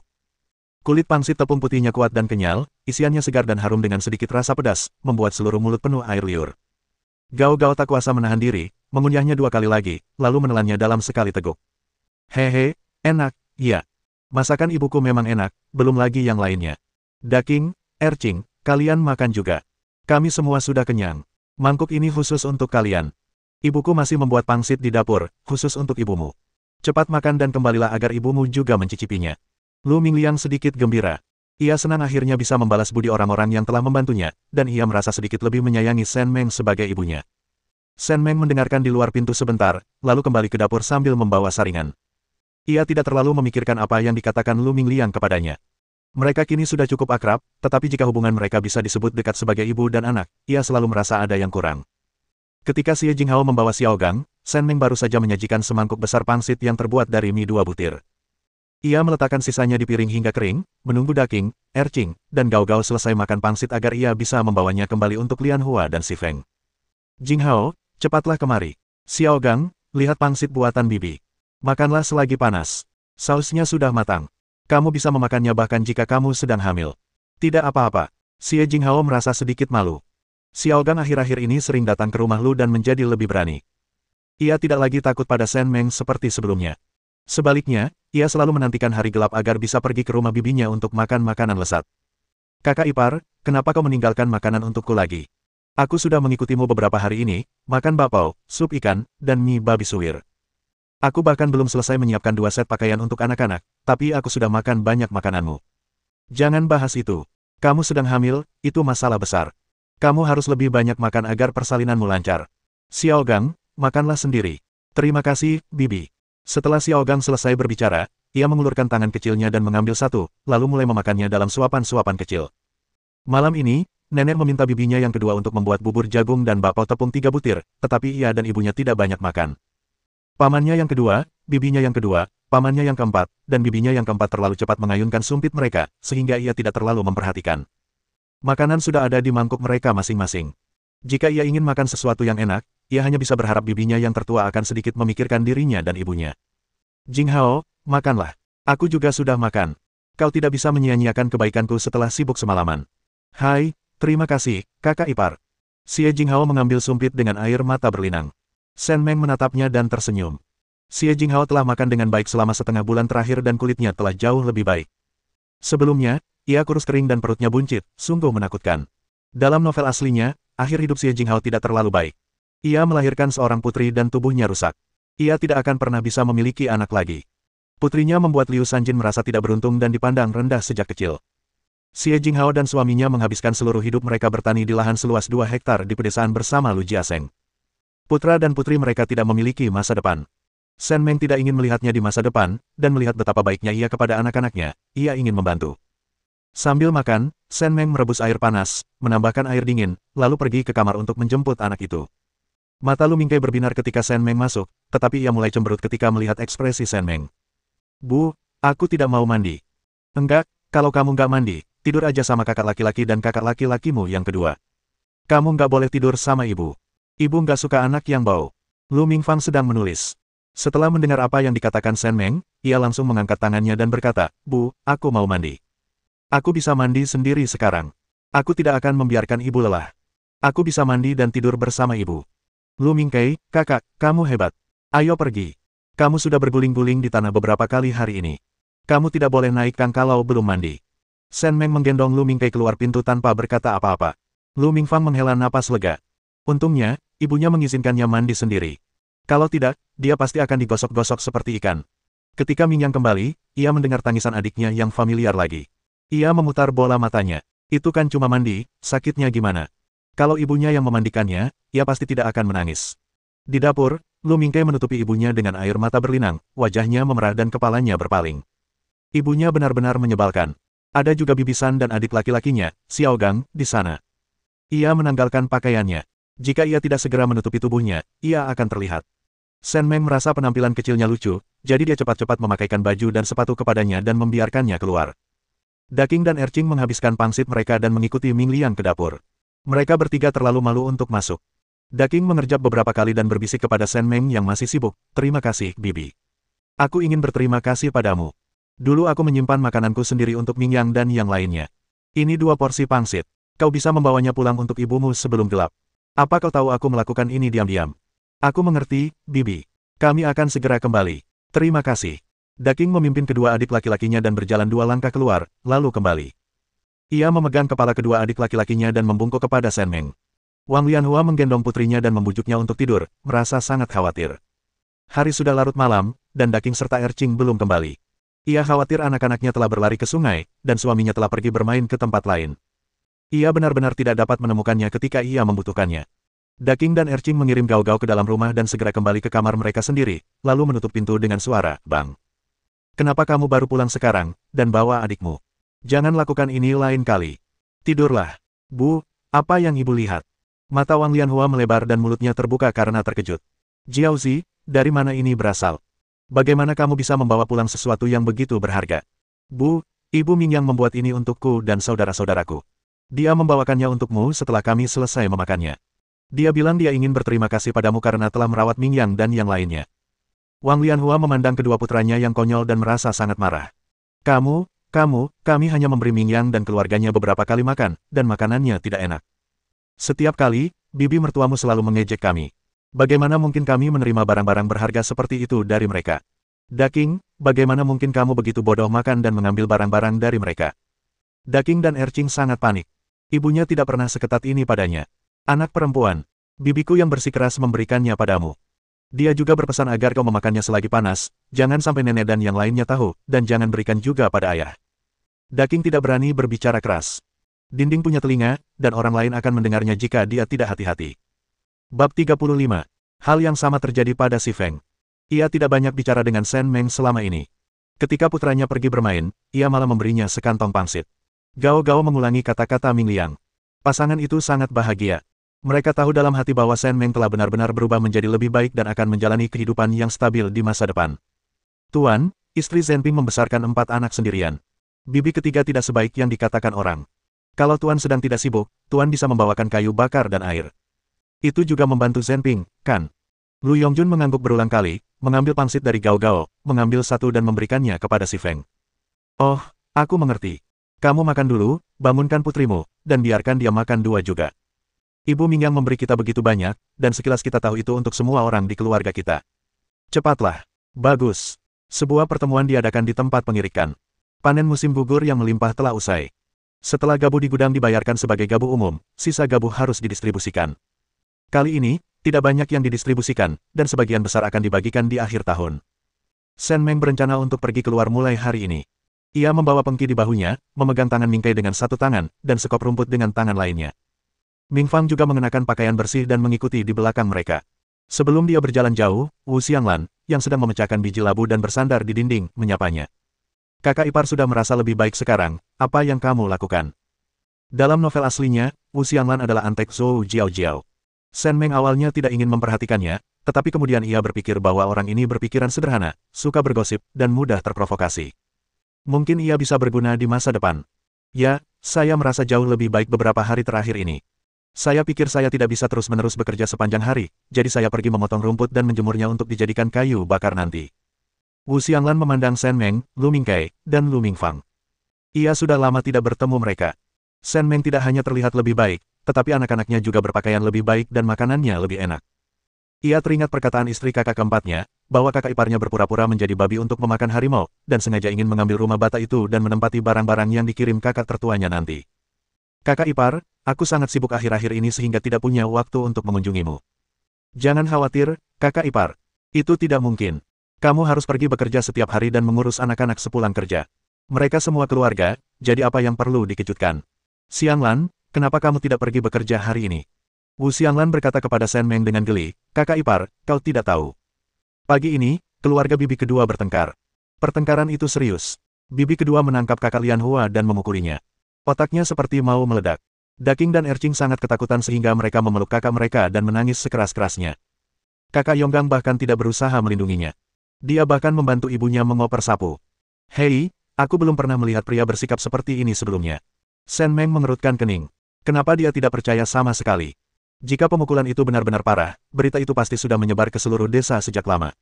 Kulit pangsit tepung putihnya kuat dan kenyal, isiannya segar dan harum dengan sedikit rasa pedas, membuat seluruh mulut penuh air liur. Gao Gao tak kuasa menahan diri, mengunyahnya 2 kali lagi, lalu menelannya dalam sekali teguk. Hehe, enak, iya. Masakan ibuku memang enak, belum lagi yang lainnya. Daking, Erqing, kalian makan juga. Kami semua sudah kenyang. Mangkuk ini khusus untuk kalian. Ibuku masih membuat pangsit di dapur, khusus untuk ibumu. Cepat makan dan kembalilah agar ibumu juga mencicipinya. Lu Mingliang sedikit gembira. Ia senang akhirnya bisa membalas budi orang-orang yang telah membantunya, dan ia merasa sedikit lebih menyayangi Shen Meng sebagai ibunya. Shen Meng mendengarkan di luar pintu sebentar, lalu kembali ke dapur sambil membawa saringan. Ia tidak terlalu memikirkan apa yang dikatakan Lu Mingliang kepadanya. Mereka kini sudah cukup akrab, tetapi jika hubungan mereka bisa disebut dekat sebagai ibu dan anak, ia selalu merasa ada yang kurang. Ketika Xie Jinghao membawa Xiaogang, Shen Meng baru saja menyajikan semangkuk besar pangsit yang terbuat dari mie 2 butir. Ia meletakkan sisanya di piring hingga kering, menunggu Daking, Erqing, dan Gao Gao selesai makan pangsit agar ia bisa membawanya kembali untuk Lian Hua dan Si Feng. Jinghao, cepatlah kemari. Xiaogang, lihat pangsit buatan bibi. Makanlah selagi panas. Sausnya sudah matang. Kamu bisa memakannya bahkan jika kamu sedang hamil. Tidak apa-apa. Xie Jinghao merasa sedikit malu. Xiaogang akhir-akhir ini sering datang ke rumah Lu dan menjadi lebih berani. Ia tidak lagi takut pada Shen Meng seperti sebelumnya. Sebaliknya, ia selalu menantikan hari gelap agar bisa pergi ke rumah bibinya untuk makan makanan lezat. Kakak ipar, kenapa kau meninggalkan makanan untukku lagi? Aku sudah mengikutimu beberapa hari ini, makan bakpao, sup ikan, dan mie babi suwir. Aku bahkan belum selesai menyiapkan 2 set pakaian untuk anak-anak, tapi aku sudah makan banyak makananmu. Jangan bahas itu. Kamu sedang hamil, itu masalah besar. Kamu harus lebih banyak makan agar persalinanmu lancar. Xiaogang, makanlah sendiri. Terima kasih, Bibi. Setelah Xiaogang selesai berbicara, ia mengulurkan tangan kecilnya dan mengambil satu, lalu mulai memakannya dalam suapan-suapan kecil. Malam ini, nenek meminta bibinya yang kedua untuk membuat bubur jagung dan bakpao tepung 3 butir, tetapi ia dan ibunya tidak banyak makan. Pamannya yang kedua, bibinya yang kedua, pamannya yang keempat, dan bibinya yang keempat terlalu cepat mengayunkan sumpit mereka, sehingga ia tidak terlalu memperhatikan. Makanan sudah ada di mangkuk mereka masing-masing. Jika ia ingin makan sesuatu yang enak, ia hanya bisa berharap bibinya yang tertua akan sedikit memikirkan dirinya dan ibunya. Jinghao, makanlah. Aku juga sudah makan. Kau tidak bisa menyia-nyiakan kebaikanku setelah sibuk semalaman. Hai, terima kasih, kakak ipar. Xie Jinghao mengambil sumpit dengan air mata berlinang. Shen Meng menatapnya dan tersenyum. Xie Jinghao telah makan dengan baik selama setengah bulan terakhir dan kulitnya telah jauh lebih baik. Sebelumnya, ia kurus kering dan perutnya buncit, sungguh menakutkan. Dalam novel aslinya, akhir hidup Xie Jinghao tidak terlalu baik. Ia melahirkan seorang putri dan tubuhnya rusak. Ia tidak akan pernah bisa memiliki anak lagi. Putrinya membuat Liu Sanjin merasa tidak beruntung dan dipandang rendah sejak kecil. Xie Jinghao dan suaminya menghabiskan seluruh hidup mereka bertani di lahan seluas 2 hektar di pedesaan bersama Lu Jiaseng. Putra dan putri mereka tidak memiliki masa depan. Shen Meng tidak ingin melihatnya di masa depan, dan melihat betapa baiknya ia kepada anak-anaknya, ia ingin membantu. Sambil makan, Shen Meng merebus air panas, menambahkan air dingin, lalu pergi ke kamar untuk menjemput anak itu. Mata Lu Mingkai berbinar ketika Shen Meng masuk, tetapi ia mulai cemberut ketika melihat ekspresi Shen Meng. Bu, aku tidak mau mandi. Enggak, kalau kamu nggak mandi, tidur aja sama kakak laki-laki dan kakak laki-lakimu yang kedua. Kamu nggak boleh tidur sama ibu. Ibu nggak suka anak yang bau. Lu Mingfang sedang menulis. Setelah mendengar apa yang dikatakan Shen Meng, ia langsung mengangkat tangannya dan berkata, Bu, aku mau mandi. Aku bisa mandi sendiri sekarang. Aku tidak akan membiarkan ibu lelah. Aku bisa mandi dan tidur bersama ibu. Lu Mingkai, kakak, kamu hebat. Ayo pergi. Kamu sudah berguling-guling di tanah beberapa kali hari ini. Kamu tidak boleh naik tang kalau belum mandi. Shen Meng menggendong Lu Mingkai keluar pintu tanpa berkata apa-apa. Lu Mingfang menghela napas lega. Untungnya, ibunya mengizinkannya mandi sendiri. Kalau tidak, dia pasti akan digosok-gosok seperti ikan. Ketika Mingyang kembali, ia mendengar tangisan adiknya yang familiar lagi. Ia memutar bola matanya. Itu kan cuma mandi, sakitnya gimana? Kalau ibunya yang memandikannya, ia pasti tidak akan menangis. Di dapur, Lu Mingkai menutupi ibunya dengan air mata berlinang, wajahnya memerah dan kepalanya berpaling. Ibunya benar-benar menyebalkan. Ada juga bibisan dan adik laki-lakinya, Xiaogang, di sana. Ia menanggalkan pakaiannya. Jika ia tidak segera menutupi tubuhnya, ia akan terlihat. Shen Meng merasa penampilan kecilnya lucu, jadi dia cepat-cepat memakaikan baju dan sepatu kepadanya dan membiarkannya keluar. Daking dan Erqing menghabiskan pangsit mereka dan mengikuti Ming Liang ke dapur. Mereka bertiga terlalu malu untuk masuk. Daking mengerjap beberapa kali dan berbisik kepada Shen Meng yang masih sibuk, terima kasih, Bibi. Aku ingin berterima kasih padamu. Dulu aku menyimpan makananku sendiri untuk Ming Yang dan yang lainnya. Ini 2 porsi pangsit. Kau bisa membawanya pulang untuk ibumu sebelum gelap. Apa kau tahu aku melakukan ini diam-diam? Aku mengerti, Bibi. Kami akan segera kembali. Terima kasih. Daking memimpin kedua adik laki-lakinya dan berjalan 2 langkah keluar, lalu kembali. Ia memegang kepala kedua adik laki-lakinya dan membungkuk kepada Shen Meng. Wang Lianhua menggendong putrinya dan membujuknya untuk tidur, merasa sangat khawatir. Hari sudah larut malam, dan Daking serta Erqing belum kembali. Ia khawatir anak-anaknya telah berlari ke sungai, dan suaminya telah pergi bermain ke tempat lain. Ia benar-benar tidak dapat menemukannya ketika ia membutuhkannya. Daking dan Erqing mengirim Gao Gao ke dalam rumah dan segera kembali ke kamar mereka sendiri, lalu menutup pintu dengan suara, Bang. Kenapa kamu baru pulang sekarang, dan bawa adikmu? Jangan lakukan ini lain kali. Tidurlah. Bu, apa yang ibu lihat? Mata Wang Lianhua melebar dan mulutnya terbuka karena terkejut. Jiaozi, dari mana ini berasal? Bagaimana kamu bisa membawa pulang sesuatu yang begitu berharga? Bu, Ibu Mingyang membuat ini untukku dan saudara-saudaraku. Dia membawakannya untukmu setelah kami selesai memakannya. Dia bilang dia ingin berterima kasih padamu karena telah merawat Mingyang dan yang lainnya. Wang Lianhua memandang kedua putranya yang konyol dan merasa sangat marah. Kami hanya memberi Mingyang dan keluarganya beberapa kali makan, dan makanannya tidak enak. Setiap kali, bibi mertuamu selalu mengejek kami. Bagaimana mungkin kami menerima barang-barang berharga seperti itu dari mereka? Daking, bagaimana mungkin kamu begitu bodoh makan dan mengambil barang-barang dari mereka? Daking dan Ercing sangat panik. Ibunya tidak pernah seketat ini padanya. Anak perempuan, bibiku yang bersikeras memberikannya padamu. Dia juga berpesan agar kau memakannya selagi panas, jangan sampai nenek dan yang lainnya tahu, dan jangan berikan juga pada ayah. Daking tidak berani berbicara keras. Dinding punya telinga, dan orang lain akan mendengarnya jika dia tidak hati-hati. Bab 35. Hal yang sama terjadi pada Si Feng. Ia tidak banyak bicara dengan Shen Meng selama ini. Ketika putranya pergi bermain, ia malah memberinya sekantong pangsit. Gao Gao mengulangi kata-kata Ming Liang. Pasangan itu sangat bahagia. Mereka tahu dalam hati bahwa Shen Meng telah benar-benar berubah menjadi lebih baik dan akan menjalani kehidupan yang stabil di masa depan. Tuan, istri Zhenping membesarkan 4 anak sendirian. Bibi ketiga tidak sebaik yang dikatakan orang. Kalau Tuan sedang tidak sibuk, Tuan bisa membawakan kayu bakar dan air. Itu juga membantu Zhenping, kan? Lu Yongjun mengangguk berulang kali, mengambil pangsit dari Gao Gao, mengambil satu dan memberikannya kepada Si Feng. Oh, aku mengerti. Kamu makan dulu, bangunkan putrimu, dan biarkan dia makan 2 juga. Ibu Mingyang memberi kita begitu banyak, dan sekilas kita tahu itu untuk semua orang di keluarga kita. Cepatlah. Bagus. Sebuah pertemuan diadakan di tempat pengirikan. Panen musim gugur yang melimpah telah usai. Setelah gabu di gudang dibayarkan sebagai gabu umum, sisa gabu harus didistribusikan. Kali ini, tidak banyak yang didistribusikan, dan sebagian besar akan dibagikan di akhir tahun. Shen Meng berencana untuk pergi keluar mulai hari ini. Ia membawa pengki di bahunya, memegang tangan Ming Kai dengan satu tangan, dan sekop rumput dengan tangan lainnya. Ming Fang juga mengenakan pakaian bersih dan mengikuti di belakang mereka. Sebelum dia berjalan jauh, Wu Xianglan, yang sedang memecahkan biji labu dan bersandar di dinding, menyapanya. Kakak ipar sudah merasa lebih baik sekarang, apa yang kamu lakukan? Dalam novel aslinya, Wu Xianglan adalah antek Zhou Jiao. Shen Meng awalnya tidak ingin memperhatikannya, tetapi kemudian ia berpikir bahwa orang ini berpikiran sederhana, suka bergosip, dan mudah terprovokasi. Mungkin ia bisa berguna di masa depan. Ya, saya merasa jauh lebih baik beberapa hari terakhir ini. Saya pikir saya tidak bisa terus-menerus bekerja sepanjang hari, jadi saya pergi memotong rumput dan menjemurnya untuk dijadikan kayu bakar nanti. Wu Xianglan memandang Shen Meng, Lu Ming Kai, dan Lu Mingfang. Ia sudah lama tidak bertemu mereka. Shen Meng tidak hanya terlihat lebih baik, tetapi anak-anaknya juga berpakaian lebih baik dan makanannya lebih enak. Ia teringat perkataan istri kakak keempatnya, bahwa kakak iparnya berpura-pura menjadi babi untuk memakan harimau, dan sengaja ingin mengambil rumah bata itu dan menempati barang-barang yang dikirim kakak tertuanya nanti. Kakak ipar, aku sangat sibuk akhir-akhir ini sehingga tidak punya waktu untuk mengunjungimu. Jangan khawatir, kakak ipar. Itu tidak mungkin. Kamu harus pergi bekerja setiap hari dan mengurus anak-anak sepulang kerja. Mereka semua keluarga, jadi apa yang perlu dikejutkan? Xianglan, kenapa kamu tidak pergi bekerja hari ini? Wu Xianglan berkata kepada Shen Meng dengan geli, kakak ipar, kau tidak tahu. Pagi ini, keluarga bibi kedua bertengkar. Pertengkaran itu serius. Bibi kedua menangkap kakak Lianhua dan memukulinya. Otaknya seperti mau meledak. Daking dan Ercing sangat ketakutan sehingga mereka memeluk kakak mereka dan menangis sekeras-kerasnya. Kakak Yonggang bahkan tidak berusaha melindunginya. Dia bahkan membantu ibunya mengoper sapu. Hei, aku belum pernah melihat pria bersikap seperti ini sebelumnya. Shen Meng mengerutkan kening. Kenapa dia tidak percaya sama sekali? Jika pemukulan itu benar-benar parah, berita itu pasti sudah menyebar ke seluruh desa sejak lama.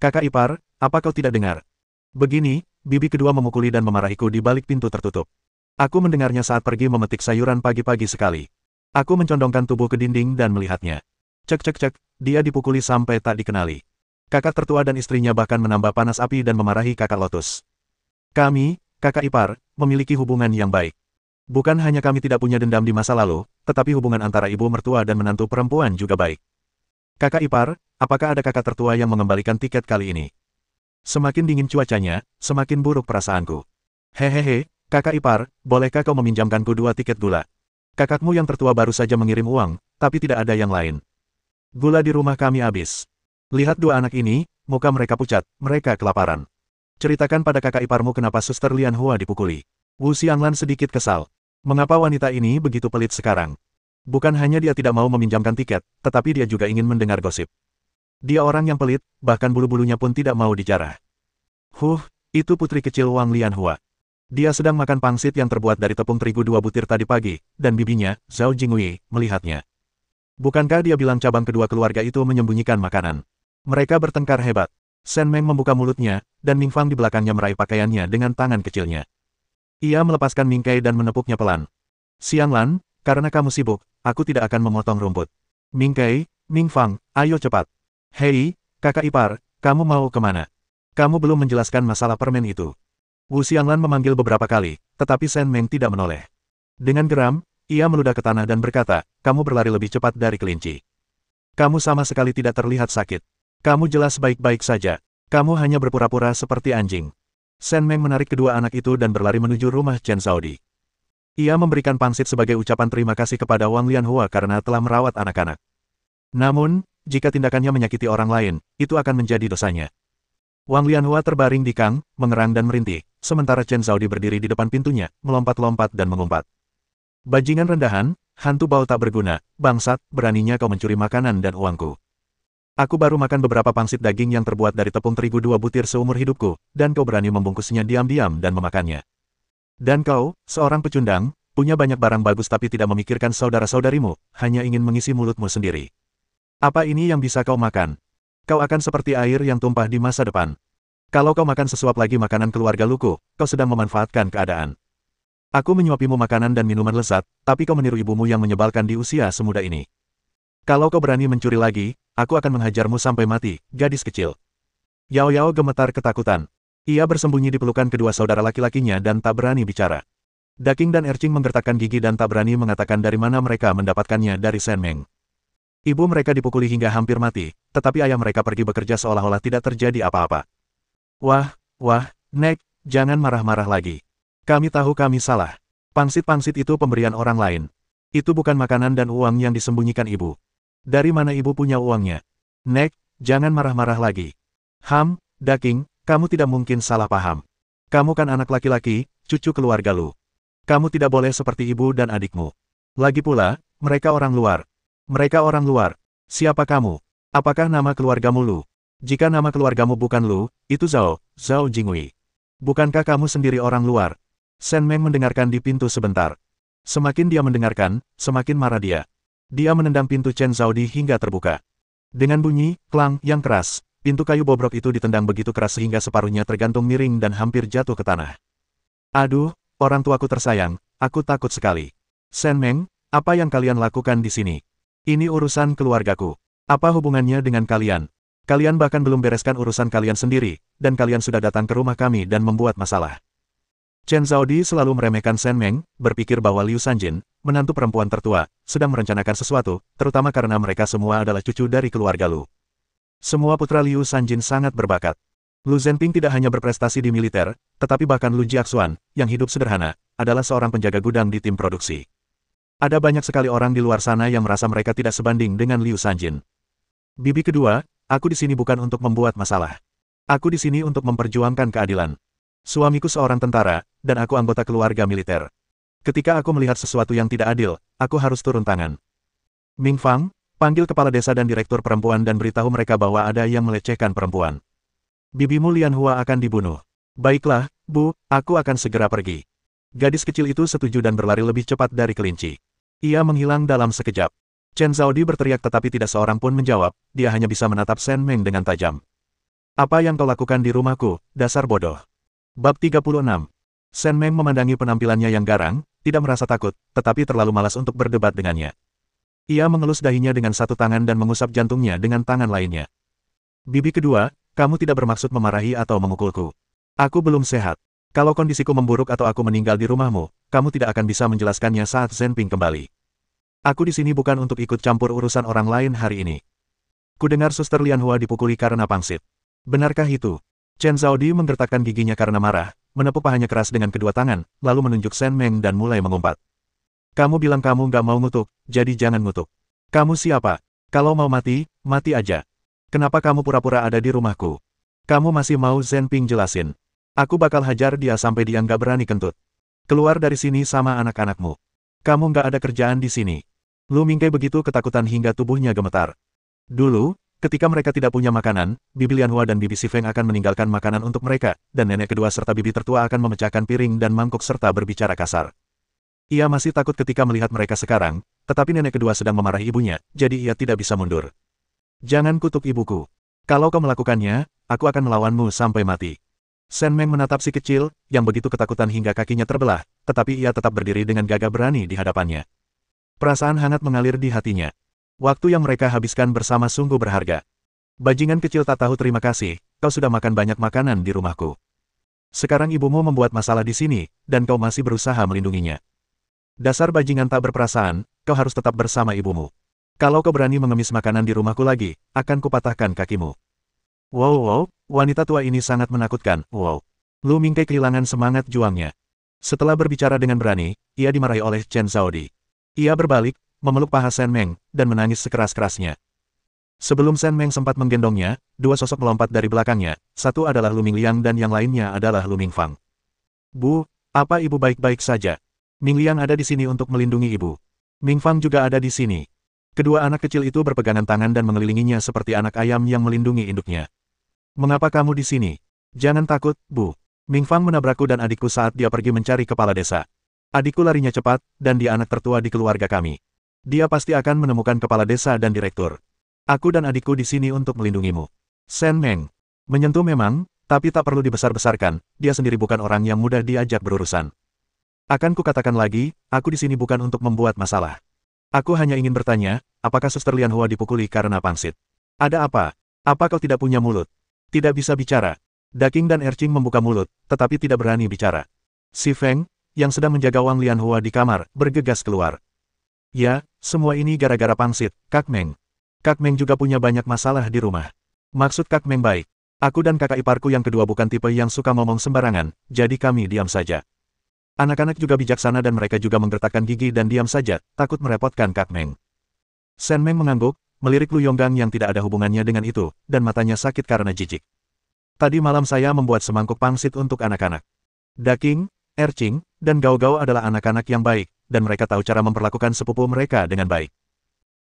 Kakak ipar, apa kau tidak dengar? Begini, bibi kedua memukuli dan memarahiku di balik pintu tertutup. Aku mendengarnya saat pergi memetik sayuran pagi-pagi sekali. Aku mencondongkan tubuh ke dinding dan melihatnya. Cek, dia dipukuli sampai tak dikenali. Kakak tertua dan istrinya bahkan menambah panas api dan memarahi kakak Lotus. Kami, kakak ipar, memiliki hubungan yang baik. Bukan hanya kami tidak punya dendam di masa lalu, tetapi hubungan antara ibu mertua dan menantu perempuan juga baik. Kakak ipar, apakah ada kakak tertua yang mengembalikan tiket kali ini? Semakin dingin cuacanya, semakin buruk perasaanku. Hehehe, kakak ipar, bolehkah kau meminjamkanku 2 tiket gula? Kakakmu yang tertua baru saja mengirim uang, tapi tidak ada yang lain. Gula di rumah kami habis. Lihat 2 anak ini, muka mereka pucat, mereka kelaparan. Ceritakan pada kakak iparmu kenapa Suster Lianhua dipukuli. Wu Xianglan sedikit kesal. Mengapa wanita ini begitu pelit sekarang? Bukan hanya dia tidak mau meminjamkan tiket, tetapi dia juga ingin mendengar gosip. Dia orang yang pelit, bahkan bulu-bulunya pun tidak mau dijarah. Itu putri kecil Wang Lianhua. Dia sedang makan pangsit yang terbuat dari tepung terigu 2 butir tadi pagi, dan bibinya, Zhao Jingwei, melihatnya. Bukankah dia bilang cabang kedua keluarga itu menyembunyikan makanan? Mereka bertengkar hebat. Shen Meng membuka mulutnya, dan Ming Fang di belakangnya meraih pakaiannya dengan tangan kecilnya. Ia melepaskan Ming Kei dan menepuknya pelan. Xianglan, karena kamu sibuk, aku tidak akan memotong rumput. Ming Kei, Ming Fang, ayo cepat. Hei, kakak ipar, kamu mau kemana? Kamu belum menjelaskan masalah permen itu. Wu Xianglan memanggil beberapa kali, tetapi Shen Meng tidak menoleh. Dengan geram, ia meludah ke tanah dan berkata, kamu berlari lebih cepat dari kelinci. Kamu sama sekali tidak terlihat sakit. Kamu jelas baik-baik saja. Kamu hanya berpura-pura seperti anjing. Shen Meng menarik kedua anak itu dan berlari menuju rumah Chen Zhaodi. Ia memberikan pangsit sebagai ucapan terima kasih kepada Wang Lianhua karena telah merawat anak-anak. Namun, jika tindakannya menyakiti orang lain, itu akan menjadi dosanya. Wang Lianhua terbaring di kang, mengerang dan merintih, sementara Chen Zhaodi berdiri di depan pintunya, melompat-lompat dan mengumpat. Bajingan rendahan, hantu bau tak berguna, bangsat, beraninya kau mencuri makanan dan uangku. Aku baru makan beberapa pangsit daging yang terbuat dari tepung terigu 2 butir seumur hidupku, dan kau berani membungkusnya diam-diam dan memakannya. Dan kau, seorang pecundang, punya banyak barang bagus tapi tidak memikirkan saudara-saudarimu, hanya ingin mengisi mulutmu sendiri. Apa ini yang bisa kau makan? Kau akan seperti air yang tumpah di masa depan. Kalau kau makan sesuap lagi makanan keluarga luku, kau sedang memanfaatkan keadaan. Aku menyuapimu makanan dan minuman lezat, tapi kau meniru ibumu yang menyebalkan di usia semuda ini. Kalau kau berani mencuri lagi, aku akan menghajarmu sampai mati, gadis kecil. Yao Yao gemetar ketakutan. Ia bersembunyi di pelukan kedua saudara laki-lakinya dan tak berani bicara. Daking dan Ercing menggertakkan gigi dan tak berani mengatakan dari mana mereka mendapatkannya dari Shen Meng. Ibu mereka dipukuli hingga hampir mati, tetapi ayah mereka pergi bekerja seolah-olah tidak terjadi apa-apa. Wah, Nek, jangan marah-marah lagi. Kami tahu kami salah. Pangsit-pangsit itu pemberian orang lain. Itu bukan makanan dan uang yang disembunyikan ibu. Dari mana ibu punya uangnya? Nek, jangan marah-marah lagi. Daking, kamu tidak mungkin salah paham. Kamu kan anak laki-laki, cucu keluarga Lu. Kamu tidak boleh seperti ibu dan adikmu. Lagi pula, mereka orang luar. Mereka orang luar. Siapa kamu? Apakah nama keluargamu Lu? Jika nama keluargamu bukan Lu, itu Zhao Jingwei. Bukankah kamu sendiri orang luar? Shen Meng mendengarkan di pintu sebentar. Semakin dia mendengarkan, semakin marah dia. Dia menendang pintu Chen Zhaodi hingga terbuka. Dengan bunyi, klang, yang keras, pintu kayu bobrok itu ditendang begitu keras sehingga separuhnya tergantung miring dan hampir jatuh ke tanah. Aduh, orang tuaku tersayang, aku takut sekali. Shen Meng, apa yang kalian lakukan di sini? Ini urusan keluargaku. Apa hubungannya dengan kalian? Kalian bahkan belum bereskan urusan kalian sendiri, dan kalian sudah datang ke rumah kami dan membuat masalah. Chen Zhaodi selalu meremehkan Shen Meng, berpikir bahwa Liu Sanjin, menantu perempuan tertua, sedang merencanakan sesuatu, terutama karena mereka semua adalah cucu dari keluarga Lu. Semua putra Liu Sanjin sangat berbakat. Lu Zhenping tidak hanya berprestasi di militer, tetapi bahkan Lu Jiaxuan, yang hidup sederhana, adalah seorang penjaga gudang di tim produksi. Ada banyak sekali orang di luar sana yang merasa mereka tidak sebanding dengan Liu Sanjin. Bibi kedua, aku di sini bukan untuk membuat masalah. Aku di sini untuk memperjuangkan keadilan. Suamiku seorang tentara, dan aku anggota keluarga militer. Ketika aku melihat sesuatu yang tidak adil, aku harus turun tangan. Ming Fang, panggil kepala desa dan direktur perempuan dan beritahu mereka bahwa ada yang melecehkan perempuan. Bibimu Lianhua akan dibunuh. Baiklah, Bu, aku akan segera pergi. Gadis kecil itu setuju dan berlari lebih cepat dari kelinci. Ia menghilang dalam sekejap. Chen Zhaodi berteriak tetapi tidak seorang pun menjawab, dia hanya bisa menatap Shen Meng dengan tajam. Apa yang kau lakukan di rumahku, dasar bodoh? Bab 36. Shen Meng memandangi penampilannya yang garang, tidak merasa takut, tetapi terlalu malas untuk berdebat dengannya. Ia mengelus dahinya dengan satu tangan dan mengusap jantungnya dengan tangan lainnya. Bibi kedua, kamu tidak bermaksud memarahi atau memukulku. Aku belum sehat. Kalau kondisiku memburuk atau aku meninggal di rumahmu, kamu tidak akan bisa menjelaskannya saat Zhenping kembali. Aku di sini bukan untuk ikut campur urusan orang lain hari ini. Kudengar Suster Lianhua dipukuli karena pangsit. Benarkah itu? Chen Zhaodi menggertakkan giginya karena marah, menepuk pahanya keras dengan kedua tangan, lalu menunjuk Shen Meng dan mulai mengumpat. Kamu bilang kamu nggak mau ngutuk, jadi jangan ngutuk. Kamu siapa? Kalau mau mati, mati aja. Kenapa kamu pura-pura ada di rumahku? Kamu masih mau Zhenping jelasin? Aku bakal hajar dia sampai dia nggak berani kentut. Keluar dari sini sama anak-anakmu. Kamu nggak ada kerjaan di sini. Lu Mingkai begitu ketakutan hingga tubuhnya gemetar. Dulu, ketika mereka tidak punya makanan, Bibi Lianhua dan Bibi Sifeng akan meninggalkan makanan untuk mereka, dan nenek kedua serta bibi tertua akan memecahkan piring dan mangkuk serta berbicara kasar. Ia masih takut ketika melihat mereka sekarang, tetapi nenek kedua sedang memarahi ibunya, jadi ia tidak bisa mundur. Jangan kutuk ibuku. Kalau kau melakukannya, aku akan melawanmu sampai mati. Shen Meng menatap si kecil, yang begitu ketakutan hingga kakinya terbelah, tetapi ia tetap berdiri dengan gagah berani di hadapannya. Perasaan hangat mengalir di hatinya. Waktu yang mereka habiskan bersama sungguh berharga. Bajingan kecil tak tahu terima kasih, kau sudah makan banyak makanan di rumahku. Sekarang ibumu membuat masalah di sini, dan kau masih berusaha melindunginya. Dasar bajingan tak berperasaan, kau harus tetap bersama ibumu. Kalau kau berani mengemis makanan di rumahku lagi, akan kupatahkan kakimu. Wow, wanita tua ini sangat menakutkan, wow. Lu Mingkai kehilangan semangat juangnya. Setelah berbicara dengan berani, ia dimarahi oleh Chen Zhaodi. Ia berbalik, memeluk paha Shen Meng, dan menangis sekeras-kerasnya. Sebelum Shen Meng sempat menggendongnya, dua sosok melompat dari belakangnya, satu adalah Lu Mingliang dan yang lainnya adalah Lu Mingfang. Bu, apa ibu baik-baik saja? Mingliang ada di sini untuk melindungi ibu. Mingfang juga ada di sini. Kedua anak kecil itu berpegangan tangan dan mengelilinginya seperti anak ayam yang melindungi induknya. Mengapa kamu di sini? Jangan takut, Bu. Mingfang menabrakku dan adikku saat dia pergi mencari kepala desa. Adikku larinya cepat, dan dia anak tertua di keluarga kami. Dia pasti akan menemukan kepala desa dan direktur. Aku dan adikku di sini untuk melindungimu. Shen Meng. Menyentuh memang, tapi tak perlu dibesar-besarkan, dia sendiri bukan orang yang mudah diajak berurusan. Akan kukatakan lagi, aku di sini bukan untuk membuat masalah. Aku hanya ingin bertanya, apakah Suster Lianhua dipukuli karena pangsit? Ada apa? Apa kau tidak punya mulut? Tidak bisa bicara. Daking dan Erqing membuka mulut, tetapi tidak berani bicara. Si Feng, yang sedang menjaga Wang Lianhua di kamar, bergegas keluar. Ya, semua ini gara-gara pangsit, Kak Meng. Kak Meng juga punya banyak masalah di rumah. Maksud Kak Meng baik. Aku dan kakak iparku yang kedua bukan tipe yang suka ngomong sembarangan, jadi kami diam saja. Anak-anak juga bijaksana dan mereka juga menggertakkan gigi dan diam saja, takut merepotkan Kak Meng. Shen Meng mengangguk, melirik Lu Yonggang yang tidak ada hubungannya dengan itu, dan matanya sakit karena jijik. Tadi malam saya membuat semangkuk pangsit untuk anak-anak. Daking, Erqing, dan Gao Gao adalah anak-anak yang baik, dan mereka tahu cara memperlakukan sepupu mereka dengan baik.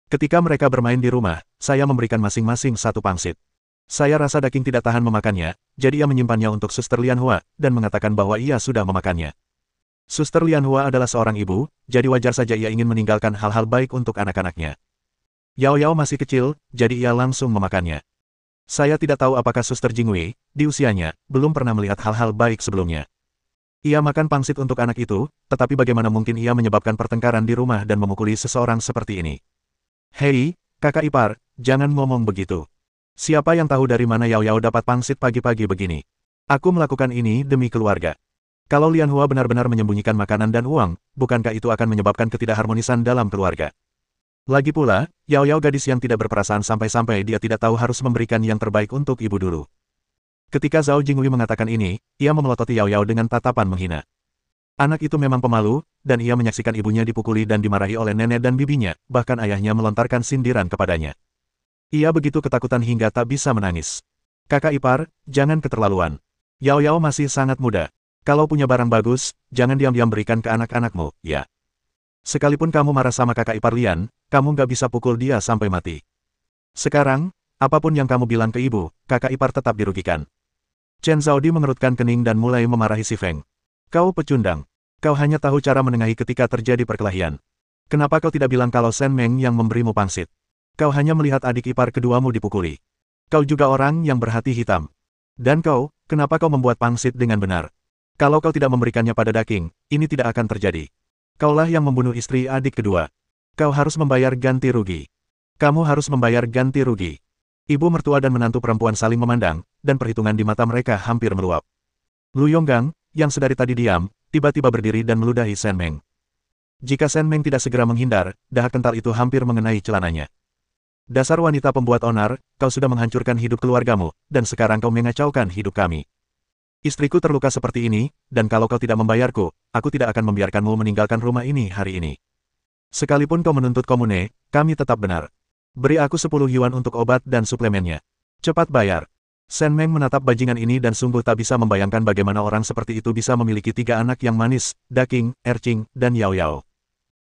Ketika mereka bermain di rumah, saya memberikan masing-masing satu pangsit. Saya rasa Daking tidak tahan memakannya, jadi ia menyimpannya untuk Suster Lianhua, dan mengatakan bahwa ia sudah memakannya. Suster Lianhua adalah seorang ibu, jadi wajar saja ia ingin meninggalkan hal-hal baik untuk anak-anaknya. Yao Yao masih kecil, jadi ia langsung memakannya. Saya tidak tahu apakah Suster Jingwei, di usianya, belum pernah melihat hal-hal baik sebelumnya. Ia makan pangsit untuk anak itu, tetapi bagaimana mungkin ia menyebabkan pertengkaran di rumah dan memukuli seseorang seperti ini? Hei, kakak ipar, jangan ngomong begitu. Siapa yang tahu dari mana Yao Yao dapat pangsit pagi-pagi begini? Aku melakukan ini demi keluarga. Kalau Lianhua benar-benar menyembunyikan makanan dan uang, bukankah itu akan menyebabkan ketidakharmonisan dalam keluarga? Lagi pula, Yao Yao gadis yang tidak berperasaan sampai-sampai dia tidak tahu harus memberikan yang terbaik untuk ibu dulu. Ketika Zhao Jingwei mengatakan ini, ia memelototi Yao Yao dengan tatapan menghina. Anak itu memang pemalu, dan ia menyaksikan ibunya dipukuli dan dimarahi oleh nenek dan bibinya, bahkan ayahnya melontarkan sindiran kepadanya. Ia begitu ketakutan hingga tak bisa menangis. Kakak ipar, jangan keterlaluan. Yao Yao masih sangat muda. Kalau punya barang bagus, jangan diam-diam berikan ke anak-anakmu, ya. Sekalipun kamu marah sama kakak ipar Lian, kamu nggak bisa pukul dia sampai mati. Sekarang, apapun yang kamu bilang ke ibu, kakak ipar tetap dirugikan. Chen Zhaodi mengerutkan kening dan mulai memarahi si Feng. Kau pecundang. Kau hanya tahu cara menengahi ketika terjadi perkelahian. Kenapa kau tidak bilang kalau Shen Meng yang memberimu pangsit? Kau hanya melihat adik ipar keduamu dipukuli. Kau juga orang yang berhati hitam. Dan kau, kenapa kau membuat pangsit dengan benar? Kalau kau tidak memberikannya pada Daking, ini tidak akan terjadi. Kaulah yang membunuh istri adik kedua. Kau harus membayar ganti rugi. Kamu harus membayar ganti rugi. Ibu mertua dan menantu perempuan saling memandang, dan perhitungan di mata mereka hampir meluap. Lu Yonggang, yang sedari tadi diam, tiba-tiba berdiri dan meludahi Shen Meng. Jika Shen Meng tidak segera menghindar, dahak kental itu hampir mengenai celananya. Dasar wanita pembuat onar, kau sudah menghancurkan hidup keluargamu, dan sekarang kau mengacaukan hidup kami. Istriku terluka seperti ini, dan kalau kau tidak membayarku, aku tidak akan membiarkanmu meninggalkan rumah ini hari ini. Sekalipun kau menuntut komune, kami tetap benar. Beri aku 10 yuan untuk obat dan suplemennya. Cepat bayar. Shen Meng menatap bajingan ini dan sungguh tak bisa membayangkan bagaimana orang seperti itu bisa memiliki 3 anak yang manis, Daking, Erqing, dan Yao Yao.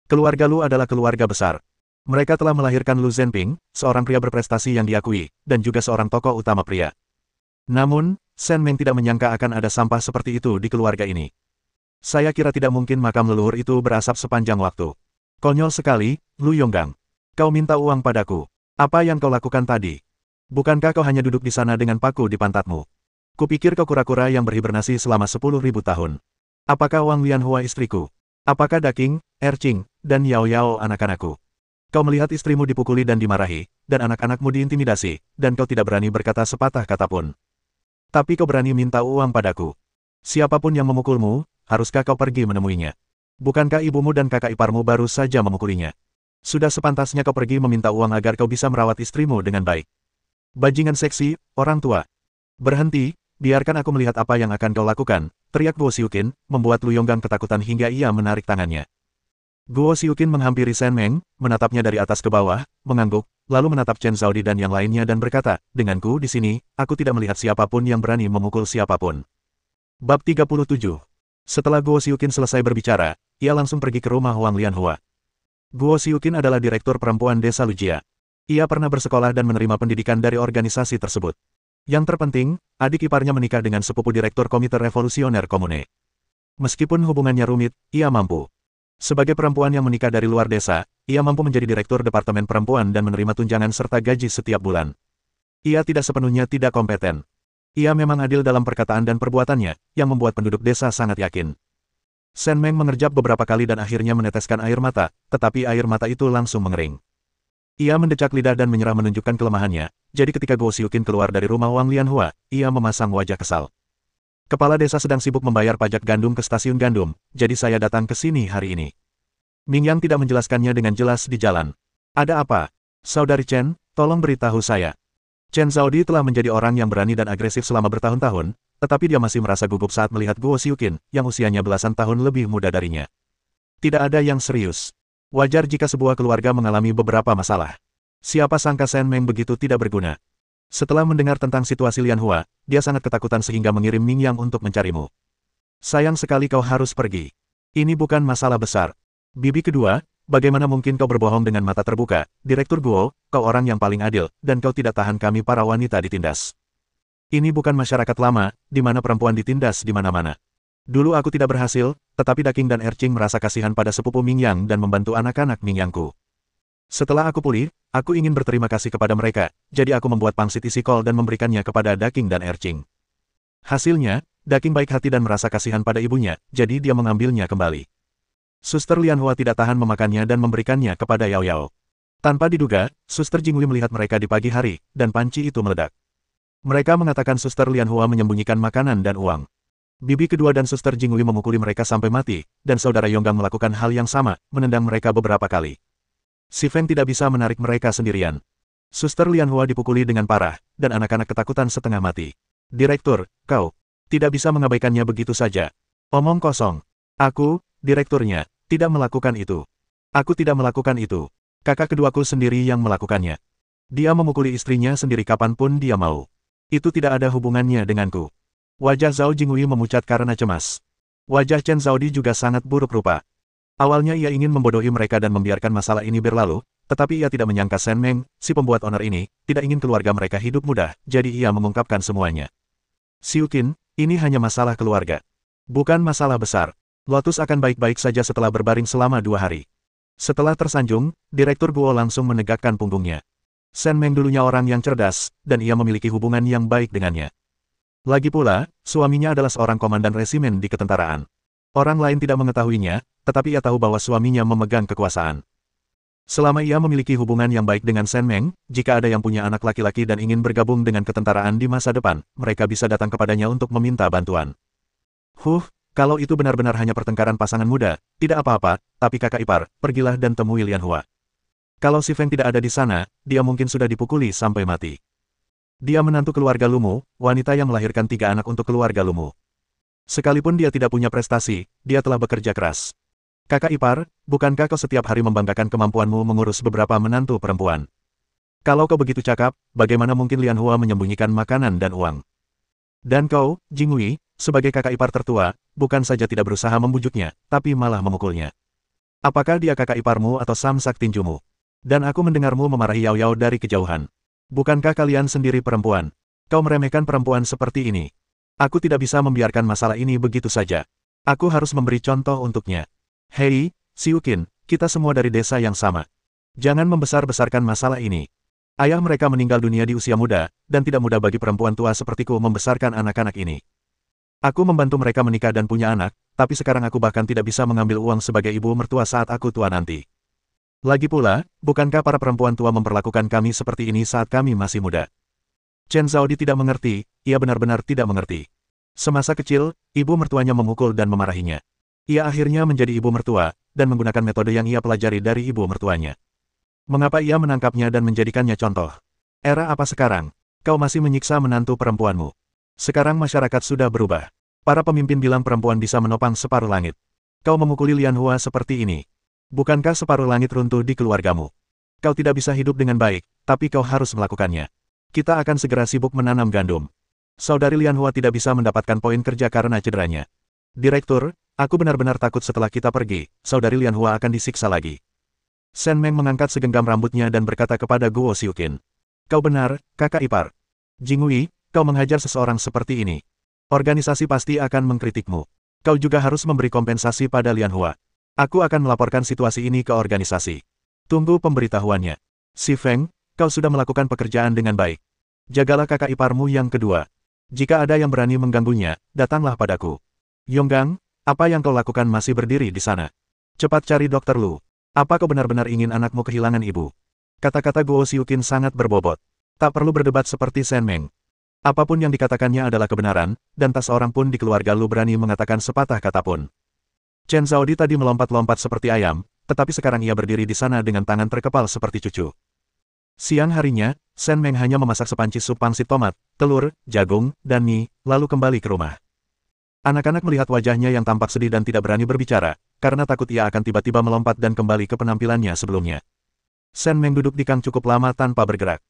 Keluarga Lu adalah keluarga besar. Mereka telah melahirkan Lu Zhenping, seorang pria berprestasi yang diakui, dan juga seorang tokoh utama pria. Namun, Shen Meng tidak menyangka akan ada sampah seperti itu di keluarga ini. Saya kira tidak mungkin makam leluhur itu berasap sepanjang waktu. Konyol sekali, Lu Yonggang. Kau minta uang padaku. Apa yang kau lakukan tadi? Bukankah kau hanya duduk di sana dengan paku di pantatmu? Kupikir kau kura-kura yang berhibernasi selama 10.000 tahun. Apakah Wang Lianhua istriku? Apakah Daking, Erqing, dan Yao Yao anak-anakku? Kau melihat istrimu dipukuli dan dimarahi, dan anak-anakmu diintimidasi, dan kau tidak berani berkata sepatah kata pun. Tapi kau berani minta uang padaku. Siapapun yang memukulmu, haruskah kau pergi menemuinya? Bukankah ibumu dan kakak iparmu baru saja memukulinya? Sudah sepantasnya kau pergi meminta uang agar kau bisa merawat istrimu dengan baik. Bajingan seksi, orang tua. Berhenti, biarkan aku melihat apa yang akan kau lakukan, teriak Guo Xiuqin, membuat Lu Yonggang ketakutan hingga ia menarik tangannya. Guo Xiuqin menghampiri Shen Meng, menatapnya dari atas ke bawah, mengangguk, lalu menatap Chen Zhaodi dan yang lainnya dan berkata, denganku di sini, aku tidak melihat siapapun yang berani memukul siapapun. Bab 37. Setelah Guo Xiuqin selesai berbicara, ia langsung pergi ke rumah Wang Lianhua. Guo Xiuqin adalah direktur perempuan desa Lujia. Ia pernah bersekolah dan menerima pendidikan dari organisasi tersebut. Yang terpenting, adik iparnya menikah dengan sepupu direktur Komite Revolusioner Komune. Meskipun hubungannya rumit, ia mampu. Sebagai perempuan yang menikah dari luar desa, ia mampu menjadi direktur departemen perempuan dan menerima tunjangan serta gaji setiap bulan. Ia tidak sepenuhnya tidak kompeten. Ia memang adil dalam perkataan dan perbuatannya, yang membuat penduduk desa sangat yakin. Shen Meng mengerjap beberapa kali dan akhirnya meneteskan air mata, tetapi air mata itu langsung mengering. Ia mendecak lidah dan menyerah menunjukkan kelemahannya, jadi ketika Guo Xiuqin keluar dari rumah Wang Lianhua, ia memasang wajah kesal. Kepala desa sedang sibuk membayar pajak gandum ke stasiun gandum, jadi saya datang ke sini hari ini. Ming Yang tidak menjelaskannya dengan jelas di jalan. Ada apa? Saudari Chen, tolong beritahu saya. Chen Zhaodi telah menjadi orang yang berani dan agresif selama bertahun-tahun, tetapi dia masih merasa gugup saat melihat Guo Xiuqin, yang usianya belasan tahun lebih muda darinya. Tidak ada yang serius. Wajar jika sebuah keluarga mengalami beberapa masalah. Siapa sangka Shen Meng begitu tidak berguna. Setelah mendengar tentang situasi Lianhua, dia sangat ketakutan sehingga mengirim Ming Yang untuk mencarimu. Sayang sekali kau harus pergi. Ini bukan masalah besar. Bibi kedua, bagaimana mungkin kau berbohong dengan mata terbuka, Direktur Guo, kau orang yang paling adil, dan kau tidak tahan kami para wanita ditindas. Ini bukan masyarakat lama, di mana perempuan ditindas di mana-mana. Dulu aku tidak berhasil, tetapi Daking dan Erqing merasa kasihan pada sepupu Ming Yang dan membantu anak-anak Ming Yangku. Setelah aku pulih, aku ingin berterima kasih kepada mereka, jadi aku membuat pangsit isi kol dan memberikannya kepada Daking dan Erqing. Hasilnya, Daking baik hati dan merasa kasihan pada ibunya, jadi dia mengambilnya kembali. Suster Lianhua tidak tahan memakannya dan memberikannya kepada Yao Yao. Tanpa diduga, Suster Jingli melihat mereka di pagi hari, dan panci itu meledak. Mereka mengatakan Suster Lianhua menyembunyikan makanan dan uang. Bibi kedua dan Suster Jingli memukuli mereka sampai mati, dan saudara Yonggang melakukan hal yang sama, menendang mereka beberapa kali. Si Feng tidak bisa menarik mereka sendirian. Suster Lianhua dipukuli dengan parah, dan anak-anak ketakutan setengah mati. Direktur, kau tidak bisa mengabaikannya begitu saja. Omong kosong. Aku, direkturnya, tidak melakukan itu. Aku tidak melakukan itu. Kakak keduaku sendiri yang melakukannya. Dia memukuli istrinya sendiri kapanpun dia mau. Itu tidak ada hubungannya denganku. Wajah Zhao Jingwei memucat karena cemas. Wajah Chen Zhaodi juga sangat buruk rupa. Awalnya ia ingin membodohi mereka dan membiarkan masalah ini berlalu, tetapi ia tidak menyangka Shen Meng, si pembuat onar ini, tidak ingin keluarga mereka hidup mudah, jadi ia mengungkapkan semuanya. Xiuqin, ini hanya masalah keluarga. Bukan masalah besar. Lotus akan baik-baik saja setelah berbaring selama 2 hari. Setelah tersanjung, Direktur Guo langsung menegakkan punggungnya. Shen Meng dulunya orang yang cerdas, dan ia memiliki hubungan yang baik dengannya. Lagi pula, suaminya adalah seorang komandan resimen di ketentaraan. Orang lain tidak mengetahuinya, tetapi ia tahu bahwa suaminya memegang kekuasaan. Selama ia memiliki hubungan yang baik dengan Shen Meng, jika ada yang punya anak laki-laki dan ingin bergabung dengan ketentaraan di masa depan, mereka bisa datang kepadanya untuk meminta bantuan. Kalau itu benar-benar hanya pertengkaran pasangan muda, tidak apa-apa, tapi kakak ipar, pergilah dan temui Lianhua. Kalau si Feng tidak ada di sana, dia mungkin sudah dipukuli sampai mati. Dia menantu keluarga Lumu, wanita yang melahirkan 3 anak untuk keluarga Lumu. Sekalipun dia tidak punya prestasi, dia telah bekerja keras. Kakak ipar, bukankah kau setiap hari membanggakan kemampuanmu mengurus beberapa menantu perempuan? Kalau kau begitu cakap, bagaimana mungkin Lian Hua menyembunyikan makanan dan uang? Dan kau, Jingwei, sebagai kakak ipar tertua, bukan saja tidak berusaha membujuknya, tapi malah memukulnya. Apakah dia kakak iparmu atau samsak tinjumu? Dan aku mendengarmu memarahi Yao Yao dari kejauhan. Bukankah kalian sendiri perempuan? Kau meremehkan perempuan seperti ini. Aku tidak bisa membiarkan masalah ini begitu saja. Aku harus memberi contoh untuknya. Hei, Siukin, kita semua dari desa yang sama. Jangan membesar-besarkan masalah ini. Ayah mereka meninggal dunia di usia muda, dan tidak mudah bagi perempuan tua sepertiku membesarkan anak-anak ini. Aku membantu mereka menikah dan punya anak, tapi sekarang aku bahkan tidak bisa mengambil uang sebagai ibu mertua saat aku tua nanti. Lagi pula, bukankah para perempuan tua memperlakukan kami seperti ini saat kami masih muda? Chen Zhaodi tidak mengerti, ia benar-benar tidak mengerti. Semasa kecil, ibu mertuanya memukul dan memarahinya. Ia akhirnya menjadi ibu mertua, dan menggunakan metode yang ia pelajari dari ibu mertuanya. Mengapa ia menangkapnya dan menjadikannya contoh? Era apa sekarang? Kau masih menyiksa menantu perempuanmu. Sekarang masyarakat sudah berubah. Para pemimpin bilang perempuan bisa menopang separuh langit. Kau memukuli Lian Hua seperti ini. Bukankah separuh langit runtuh di keluargamu? Kau tidak bisa hidup dengan baik, tapi kau harus melakukannya. Kita akan segera sibuk menanam gandum. Saudari Lian Hua tidak bisa mendapatkan poin kerja karena cederanya. Direktur, aku benar-benar takut setelah kita pergi, saudari Lian Hua akan disiksa lagi. Shen Meng mengangkat segenggam rambutnya dan berkata kepada Guo Xiuqin. Kau benar, kakak ipar. Jingwei, kau menghajar seseorang seperti ini. Organisasi pasti akan mengkritikmu. Kau juga harus memberi kompensasi pada Lian Hua. Aku akan melaporkan situasi ini ke organisasi. Tunggu pemberitahuannya. Si Feng, kau sudah melakukan pekerjaan dengan baik. Jagalah kakak iparmu yang kedua. Jika ada yang berani mengganggunya, datanglah padaku. Yonggang, apa yang kau lakukan masih berdiri di sana? Cepat cari Dr. Lu. Apa kau benar-benar ingin anakmu kehilangan ibu? Kata-kata Guo Xiuqin sangat berbobot. Tak perlu berdebat seperti Shen Meng. Apapun yang dikatakannya adalah kebenaran, dan tak seorang pun di keluarga Lu berani mengatakan sepatah kata pun. Chen Zhaodi tadi melompat-lompat seperti ayam, tetapi sekarang ia berdiri di sana dengan tangan terkepal seperti cucu. Siang harinya, Shen Meng hanya memasak sepanci sup pangsit tomat, telur, jagung, dan mie, lalu kembali ke rumah. Anak-anak melihat wajahnya yang tampak sedih dan tidak berani berbicara, karena takut ia akan tiba-tiba melompat dan kembali ke penampilannya sebelumnya. Shen Meng duduk di kang cukup lama tanpa bergerak.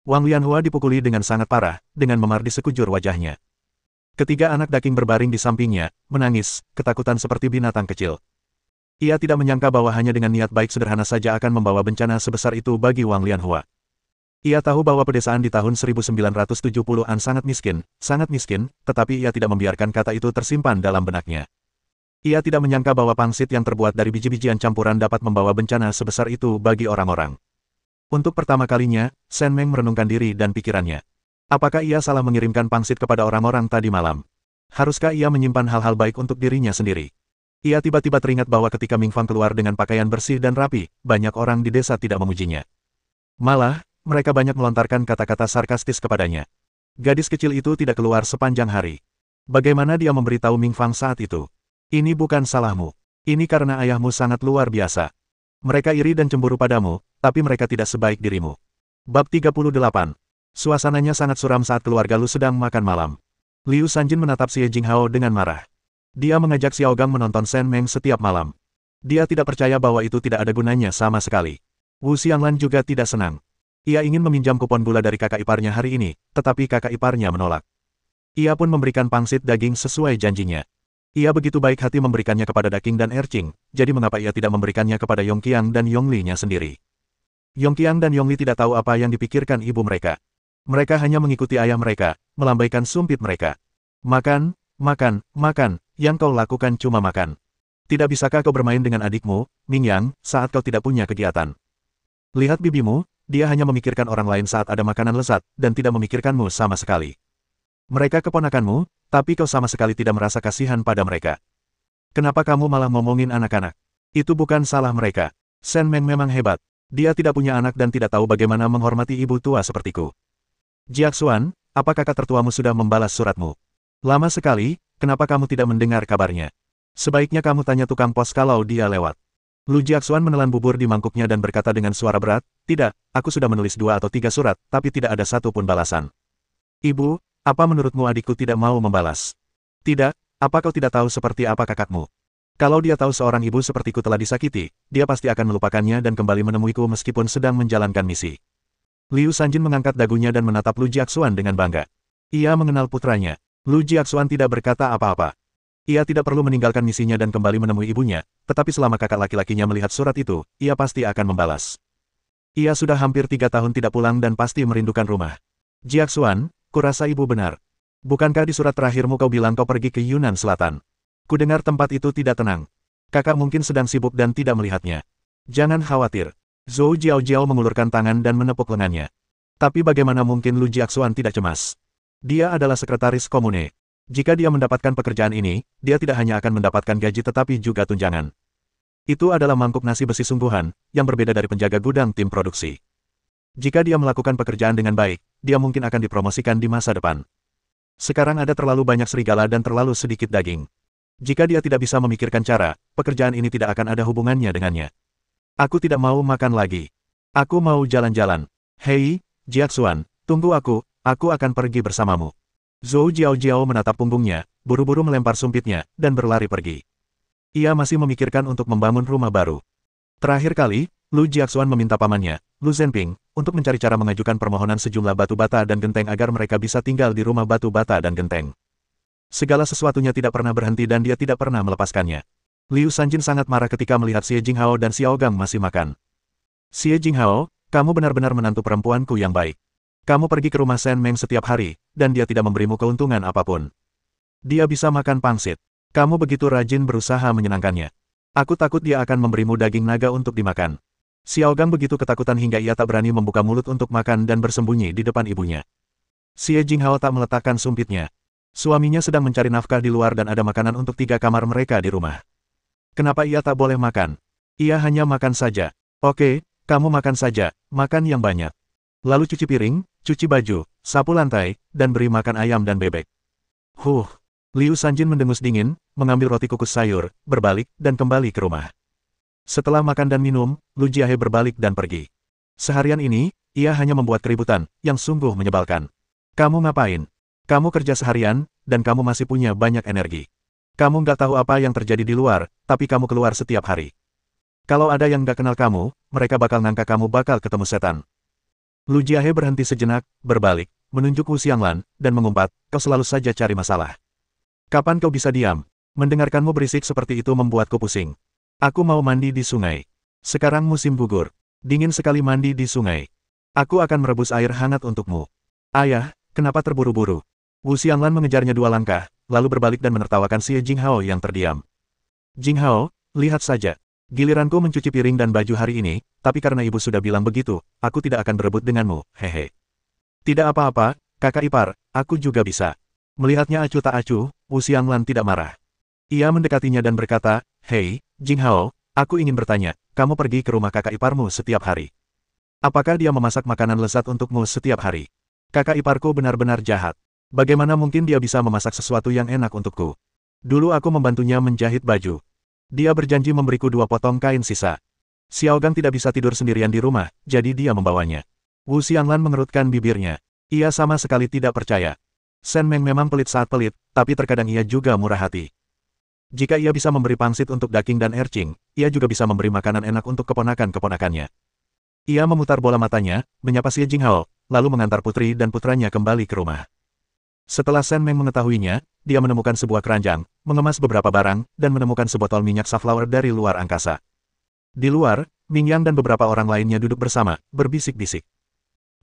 Wang Lianhua dipukuli dengan sangat parah, dengan memar di sekujur wajahnya. Ketiga anak Daking berbaring di sampingnya, menangis, ketakutan seperti binatang kecil. Ia tidak menyangka bahwa hanya dengan niat baik sederhana saja akan membawa bencana sebesar itu bagi Wang Lianhua. Ia tahu bahwa pedesaan di tahun 1970-an sangat miskin, tetapi ia tidak membiarkan kata itu tersimpan dalam benaknya. Ia tidak menyangka bahwa pangsit yang terbuat dari biji-bijian campuran dapat membawa bencana sebesar itu bagi orang-orang. Untuk pertama kalinya, Shen Meng merenungkan diri dan pikirannya. Apakah ia salah mengirimkan pangsit kepada orang-orang tadi malam? Haruskah ia menyimpan hal-hal baik untuk dirinya sendiri? Ia tiba-tiba teringat bahwa ketika Ming Fang keluar dengan pakaian bersih dan rapi, banyak orang di desa tidak memujinya. Malah, mereka banyak melontarkan kata-kata sarkastis kepadanya. Gadis kecil itu tidak keluar sepanjang hari. Bagaimana dia memberitahu Ming Fang saat itu? Ini bukan salahmu. Ini karena ayahmu sangat luar biasa. Mereka iri dan cemburu padamu, tapi mereka tidak sebaik dirimu. Bab 38. Suasananya sangat suram saat keluarga Lu sedang makan malam. Liu Sanjin menatap Xie Jinghao dengan marah. Dia mengajak Xiao Gang menonton Shen Meng setiap malam. Dia tidak percaya bahwa itu tidak ada gunanya sama sekali. Wu Xianglan juga tidak senang. Ia ingin meminjam kupon gula dari kakak iparnya hari ini, tetapi kakak iparnya menolak. Ia pun memberikan pangsit daging sesuai janjinya. Ia begitu baik hati memberikannya kepada Daking dan Erqing, jadi mengapa ia tidak memberikannya kepada Yongqiang dan Yongli-nya sendiri? Yongqiang dan Yongli tidak tahu apa yang dipikirkan ibu mereka. Mereka hanya mengikuti ayah mereka, melambaikan sumpit mereka. Makan, makan, makan, yang kau lakukan cuma makan. Tidak bisakah kau bermain dengan adikmu, Mingyang, saat kau tidak punya kegiatan? Lihat bibimu, dia hanya memikirkan orang lain saat ada makanan lezat, dan tidak memikirkanmu sama sekali. Mereka keponakanmu, tapi kau sama sekali tidak merasa kasihan pada mereka. Kenapa kamu malah ngomongin anak-anak? Itu bukan salah mereka. Shen Meng memang hebat. Dia tidak punya anak dan tidak tahu bagaimana menghormati ibu tua sepertiku. Jiaxuan, apa kakak tertuamu sudah membalas suratmu? Lama sekali, kenapa kamu tidak mendengar kabarnya? Sebaiknya kamu tanya tukang pos kalau dia lewat. Lu Jiaxuan menelan bubur di mangkuknya dan berkata dengan suara berat, tidak, aku sudah menulis 2 atau 3 surat, tapi tidak ada satu pun balasan. Ibu, apa menurutmu adikku tidak mau membalas? Tidak, apa kau tidak tahu seperti apa kakakmu? Kalau dia tahu seorang ibu sepertiku telah disakiti, dia pasti akan melupakannya dan kembali menemuiku meskipun sedang menjalankan misi. Liu Sanjin mengangkat dagunya dan menatap Lu Jiaxuan dengan bangga. Ia mengenal putranya. Lu Jiaxuan tidak berkata apa-apa. Ia tidak perlu meninggalkan misinya dan kembali menemui ibunya, tetapi selama kakak laki-lakinya melihat surat itu, ia pasti akan membalas. Ia sudah hampir 3 tahun tidak pulang dan pasti merindukan rumah. Jiaxuan, kurasa ibu benar. Bukankah di surat terakhirmu kau bilang kau pergi ke Yunnan Selatan? Kudengar tempat itu tidak tenang. Kakak mungkin sedang sibuk dan tidak melihatnya. Jangan khawatir. Zhou Jiaojiao mengulurkan tangan dan menepuk lengannya. Tapi bagaimana mungkin Lu Jiaxuan tidak cemas? Dia adalah sekretaris komune. Jika dia mendapatkan pekerjaan ini, dia tidak hanya akan mendapatkan gaji tetapi juga tunjangan. Itu adalah mangkuk nasi besi sungguhan, yang berbeda dari penjaga gudang tim produksi. Jika dia melakukan pekerjaan dengan baik, dia mungkin akan dipromosikan di masa depan. Sekarang ada terlalu banyak serigala dan terlalu sedikit daging. Jika dia tidak bisa memikirkan cara, pekerjaan ini tidak akan ada hubungannya dengannya. Aku tidak mau makan lagi. Aku mau jalan-jalan. Hei, Jiaxuan, tunggu aku akan pergi bersamamu. Zhou Jiaojiao menatap punggungnya, buru-buru melempar sumpitnya, dan berlari pergi. Ia masih memikirkan untuk membangun rumah baru. Terakhir kali, Lu Jiaxuan meminta pamannya, Lu Zhenping, untuk mencari cara mengajukan permohonan sejumlah batu bata dan genteng agar mereka bisa tinggal di rumah batu bata dan genteng. Segala sesuatunya tidak pernah berhenti dan dia tidak pernah melepaskannya. Liu Sanjin sangat marah ketika melihat Xie Jinghao dan Xiao Gang masih makan. Xie Jinghao, kamu benar-benar menantu perempuanku yang baik. Kamu pergi ke rumah Shen Meng setiap hari, dan dia tidak memberimu keuntungan apapun. Dia bisa makan pangsit. Kamu begitu rajin berusaha menyenangkannya. Aku takut dia akan memberimu daging naga untuk dimakan. Xiao Gang begitu ketakutan hingga ia tak berani membuka mulut untuk makan dan bersembunyi di depan ibunya. Xie Jinghao tak meletakkan sumpitnya. Suaminya sedang mencari nafkah di luar dan ada makanan untuk 3 kamar mereka di rumah. Kenapa ia tak boleh makan? Ia hanya makan saja. Oke, kamu makan saja, makan yang banyak. Lalu cuci piring, cuci baju, sapu lantai, dan beri makan ayam dan bebek. Liu Sanjin mendengus dingin, mengambil roti kukus sayur, berbalik, dan kembali ke rumah. Setelah makan dan minum, Lu Jiahe berbalik dan pergi. Seharian ini, ia hanya membuat keributan, yang sungguh menyebalkan. Kamu ngapain? Kamu kerja seharian, dan kamu masih punya banyak energi. Kamu nggak tahu apa yang terjadi di luar, tapi kamu keluar setiap hari. Kalau ada yang nggak kenal kamu, mereka bakal ngangka kamu bakal ketemu setan. Lu Jiahe berhenti sejenak, berbalik, menunjuk Wu Xianglan, dan mengumpat, kau selalu saja cari masalah. Kapan kau bisa diam? Mendengarkanmu berisik seperti itu membuatku pusing. Aku mau mandi di sungai. Sekarang musim gugur. Dingin sekali mandi di sungai. Aku akan merebus air hangat untukmu. Ayah, kenapa terburu-buru? Wu Xianglan mengejarnya 2 langkah, lalu berbalik dan menertawakan Xie Jinghao yang terdiam. Jinghao, lihat saja. Giliranku mencuci piring dan baju hari ini, tapi karena ibu sudah bilang begitu, aku tidak akan berebut denganmu, hehe. Tidak apa-apa, kakak ipar, aku juga bisa. Melihatnya acuh tak acuh, Wu Xianglan tidak marah. Ia mendekatinya dan berkata, hei, Jinghao, aku ingin bertanya, kamu pergi ke rumah kakak iparmu setiap hari. Apakah dia memasak makanan lezat untukmu setiap hari? Kakak iparku benar-benar jahat. Bagaimana mungkin dia bisa memasak sesuatu yang enak untukku? Dulu aku membantunya menjahit baju. Dia berjanji memberiku 2 potong kain sisa. Xiao Gang tidak bisa tidur sendirian di rumah, jadi dia membawanya. Wu Xianglan mengerutkan bibirnya. Ia sama sekali tidak percaya. Shen Meng memang pelit saat pelit, tapi terkadang ia juga murah hati. Jika ia bisa memberi pangsit untuk Daking dan Ercing, ia juga bisa memberi makanan enak untuk keponakan-keponakannya. Ia memutar bola matanya, menyapa Xie Jinghao, lalu mengantar putri dan putranya kembali ke rumah. Setelah Shen Meng mengetahuinya, dia menemukan sebuah keranjang, mengemas beberapa barang, dan menemukan sebotol minyak safflower dari luar angkasa. Di luar, Ming Yang dan beberapa orang lainnya duduk bersama, berbisik-bisik.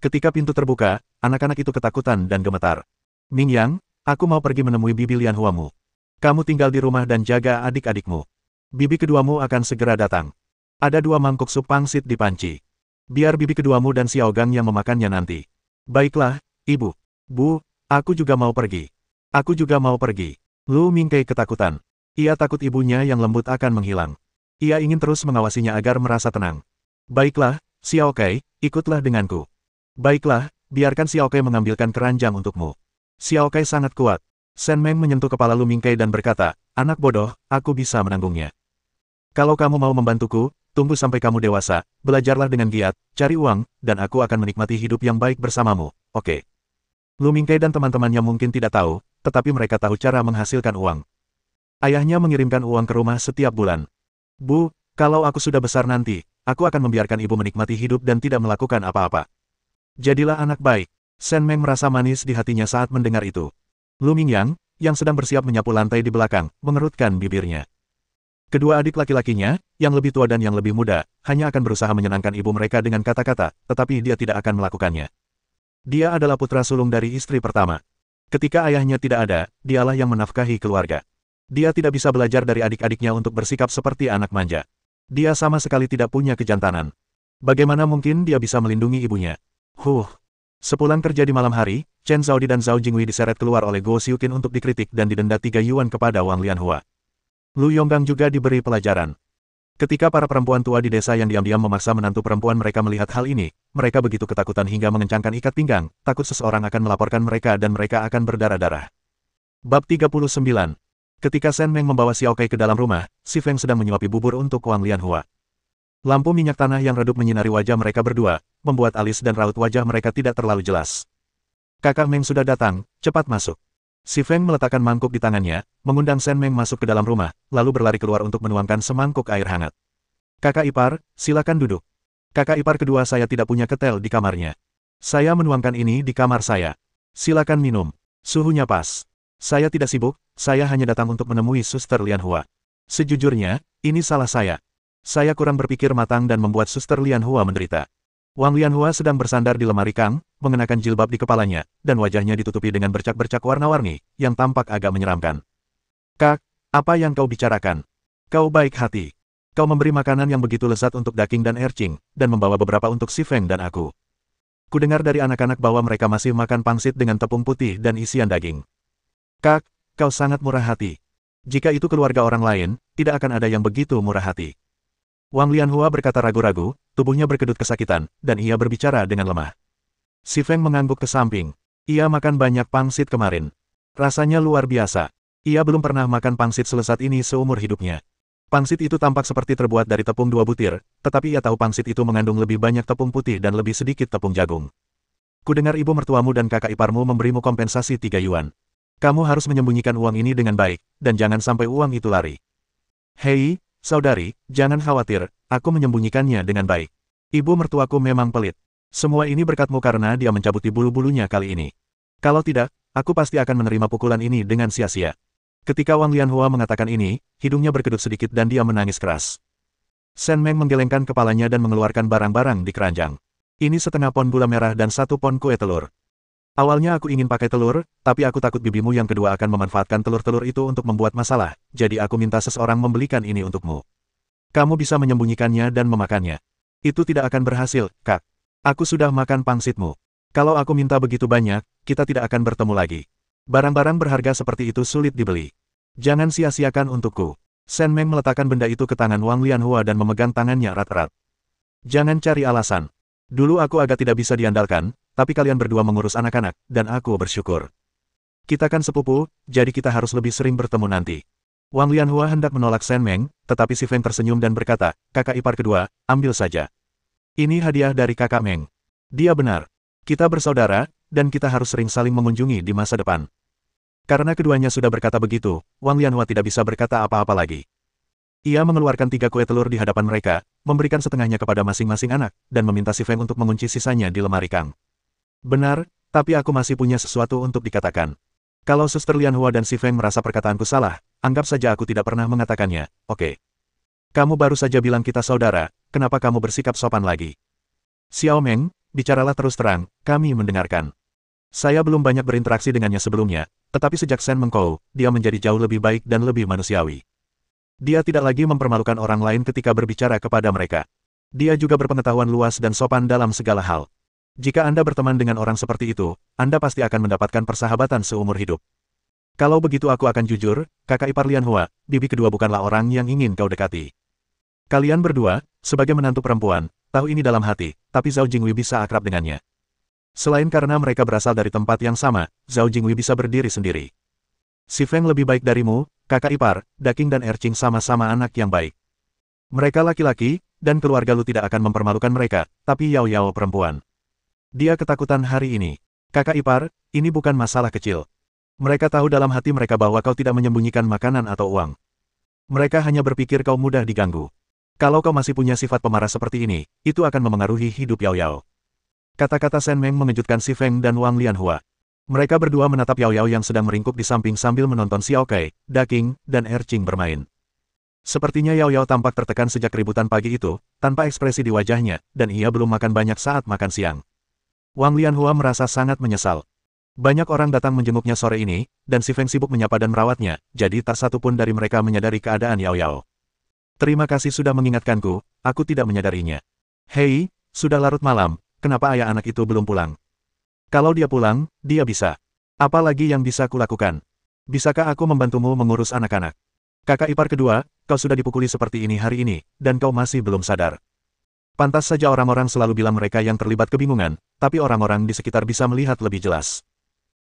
Ketika pintu terbuka, anak-anak itu ketakutan dan gemetar. Ming Yang, aku mau pergi menemui bibi Lianhuamu. Kamu tinggal di rumah dan jaga adik-adikmu. Bibi keduamu akan segera datang. Ada 2 mangkuk sup pangsit di panci. Biar bibi keduamu dan Xiao Gang yang memakannya nanti. Baiklah, ibu. Bu, aku juga mau pergi. Aku juga mau pergi. Lu Mingkei ketakutan. Ia takut ibunya yang lembut akan menghilang. Ia ingin terus mengawasinya agar merasa tenang. Baiklah, Xiao Kai, ikutlah denganku. Baiklah, biarkan Xiao Kai mengambilkan keranjang untukmu. Xiao Kai sangat kuat. Shen Meng menyentuh kepala Lu Mingkei dan berkata, anak bodoh, aku bisa menanggungnya. Kalau kamu mau membantuku, tunggu sampai kamu dewasa, belajarlah dengan giat, cari uang, dan aku akan menikmati hidup yang baik bersamamu, oke? Lu Mingkei dan teman-temannya mungkin tidak tahu, tetapi mereka tahu cara menghasilkan uang. Ayahnya mengirimkan uang ke rumah setiap bulan. Bu, kalau aku sudah besar nanti, aku akan membiarkan ibu menikmati hidup dan tidak melakukan apa-apa. Jadilah anak baik. Shen Meng merasa manis di hatinya saat mendengar itu. Lu Mingyang, yang sedang bersiap menyapu lantai di belakang, mengerutkan bibirnya. Kedua adik laki-lakinya, yang lebih tua dan yang lebih muda, hanya akan berusaha menyenangkan ibu mereka dengan kata-kata, tetapi dia tidak akan melakukannya. Dia adalah putra sulung dari istri pertama. Ketika ayahnya tidak ada, dialah yang menafkahi keluarga. Dia tidak bisa belajar dari adik-adiknya untuk bersikap seperti anak manja. Dia sama sekali tidak punya kejantanan. Bagaimana mungkin dia bisa melindungi ibunya? Sepulang kerja di malam hari, Chen Zhaodi dan Zhao Jingwei diseret keluar oleh Guo Xiuqin untuk dikritik dan didenda 3 yuan kepada Wang Lianhua. Lu Yonggang juga diberi pelajaran. Ketika para perempuan tua di desa yang diam-diam memaksa menantu perempuan mereka melihat hal ini, mereka begitu ketakutan hingga mengencangkan ikat pinggang, takut seseorang akan melaporkan mereka dan mereka akan berdarah-darah. Bab 39. Ketika Shen Meng membawa Xiao Kai ke dalam rumah, Si Feng sedang menyuapi bubur untuk Wang Lianhua. Lampu minyak tanah yang redup menyinari wajah mereka berdua, membuat alis dan raut wajah mereka tidak terlalu jelas. Kakak Meng sudah datang, cepat masuk. Si Feng meletakkan mangkuk di tangannya, mengundang Shen Meng masuk ke dalam rumah, lalu berlari keluar untuk menuangkan semangkuk air hangat. Kakak ipar, silakan duduk. Kakak ipar kedua saya tidak punya ketel di kamarnya. Saya menuangkan ini di kamar saya. Silakan minum. Suhunya pas. Saya tidak sibuk, saya hanya datang untuk menemui Suster Lianhua. Sejujurnya, ini salah saya. Saya kurang berpikir matang dan membuat Suster Lianhua menderita. Wang Lianhua sedang bersandar di lemari kang, mengenakan jilbab di kepalanya, dan wajahnya ditutupi dengan bercak-bercak warna-warni, yang tampak agak menyeramkan. Kak, apa yang kau bicarakan? Kau baik hati. Kau memberi makanan yang begitu lezat untuk Daking dan Ercing, dan membawa beberapa untuk Si Feng dan aku. Kudengar dari anak-anak bahwa mereka masih makan pangsit dengan tepung putih dan isian daging. Kak, kau sangat murah hati. Jika itu keluarga orang lain, tidak akan ada yang begitu murah hati. Wang Lianhua berkata ragu-ragu, tubuhnya berkedut kesakitan, dan ia berbicara dengan lemah. Si Feng mengangguk ke samping. Ia makan banyak pangsit kemarin. Rasanya luar biasa. Ia belum pernah makan pangsit selezat ini seumur hidupnya. Pangsit itu tampak seperti terbuat dari tepung 2 butir, tetapi ia tahu pangsit itu mengandung lebih banyak tepung putih dan lebih sedikit tepung jagung. Kudengar ibu mertuamu dan kakak iparmu memberimu kompensasi 3 yuan. Kamu harus menyembunyikan uang ini dengan baik, dan jangan sampai uang itu lari. Hei, saudari, jangan khawatir, aku menyembunyikannya dengan baik. Ibu mertuaku memang pelit. Semua ini berkatmu karena dia mencabuti bulu-bulunya kali ini. Kalau tidak, aku pasti akan menerima pukulan ini dengan sia-sia. Ketika Wang Lianhua mengatakan ini, hidungnya berkedut sedikit dan dia menangis keras. Shen Meng menggelengkan kepalanya dan mengeluarkan barang-barang di keranjang. Ini setengah pon gula merah dan 1 pon kue telur. Awalnya aku ingin pakai telur, tapi aku takut bibimu yang kedua akan memanfaatkan telur-telur itu untuk membuat masalah, jadi aku minta seseorang membelikan ini untukmu. Kamu bisa menyembunyikannya dan memakannya. Itu tidak akan berhasil, Kak. Aku sudah makan pangsitmu. Kalau aku minta begitu banyak, kita tidak akan bertemu lagi. Barang-barang berharga seperti itu sulit dibeli. Jangan sia-siakan untukku. Shen Meng meletakkan benda itu ke tangan Wang Lianhua dan memegang tangannya erat-erat. Jangan cari alasan. Dulu aku agak tidak bisa diandalkan, tapi kalian berdua mengurus anak-anak, dan aku bersyukur. Kita kan sepupu, jadi kita harus lebih sering bertemu nanti. Wang Lianhua hendak menolak Shen Meng, tetapi Si Feng tersenyum dan berkata, kakak ipar kedua, ambil saja. Ini hadiah dari kakak Meng. Dia benar. Kita bersaudara, dan kita harus sering saling mengunjungi di masa depan. Karena keduanya sudah berkata begitu, Wang Lianhua tidak bisa berkata apa-apa lagi. Ia mengeluarkan 3 kue telur di hadapan mereka, memberikan setengahnya kepada masing-masing anak, dan meminta Si Feng untuk mengunci sisanya di lemari kang. Benar, tapi aku masih punya sesuatu untuk dikatakan. Kalau Suster Lianhua dan Si Feng merasa perkataanku salah, anggap saja aku tidak pernah mengatakannya, oke. Kamu baru saja bilang kita saudara, kenapa kamu bersikap sopan lagi? Xiao Meng, bicaralah terus terang, kami mendengarkan. Saya belum banyak berinteraksi dengannya sebelumnya, tetapi sejak Shen Mengkou, dia menjadi jauh lebih baik dan lebih manusiawi. Dia tidak lagi mempermalukan orang lain ketika berbicara kepada mereka. Dia juga berpengetahuan luas dan sopan dalam segala hal. Jika Anda berteman dengan orang seperti itu, Anda pasti akan mendapatkan persahabatan seumur hidup. Kalau begitu aku akan jujur, kakak ipar Lianhua, bibi kedua bukanlah orang yang ingin kau dekati. Kalian berdua, sebagai menantu perempuan, tahu ini dalam hati, tapi Zhao Jingwei bisa akrab dengannya. Selain karena mereka berasal dari tempat yang sama, Zhao Jingwei bisa berdiri sendiri. Si Feng lebih baik darimu, kakak ipar, Daking dan Ercing sama-sama anak yang baik. Mereka laki-laki, dan keluarga lu tidak akan mempermalukan mereka, tapi Yao Yao perempuan. Dia ketakutan hari ini. Kakak ipar, ini bukan masalah kecil. Mereka tahu dalam hati mereka bahwa kau tidak menyembunyikan makanan atau uang. Mereka hanya berpikir kau mudah diganggu. Kalau kau masih punya sifat pemarah seperti ini, itu akan memengaruhi hidup Yao Yao. Kata-kata Shen Meng mengejutkan Si Feng dan Wang Lianhua. Mereka berdua menatap Yao Yao yang sedang meringkuk di samping sambil menonton Xiao Kai, Da King, dan Erqing bermain. Sepertinya Yao Yao tampak tertekan sejak keributan pagi itu, tanpa ekspresi di wajahnya, dan ia belum makan banyak saat makan siang. Wang Lianhua merasa sangat menyesal. Banyak orang datang menjenguknya sore ini, dan Si Feng sibuk menyapa dan merawatnya, jadi tak satu pun dari mereka menyadari keadaan Yao Yao. Terima kasih sudah mengingatkanku, aku tidak menyadarinya. Hei, sudah larut malam, kenapa ayah anak itu belum pulang? Kalau dia pulang, dia bisa. Apa lagi yang bisa kulakukan? Bisakah aku membantumu mengurus anak-anak? Kakak ipar kedua, kau sudah dipukuli seperti ini hari ini, dan kau masih belum sadar. Pantas saja orang-orang selalu bilang mereka yang terlibat kebingungan, tapi orang-orang di sekitar bisa melihat lebih jelas.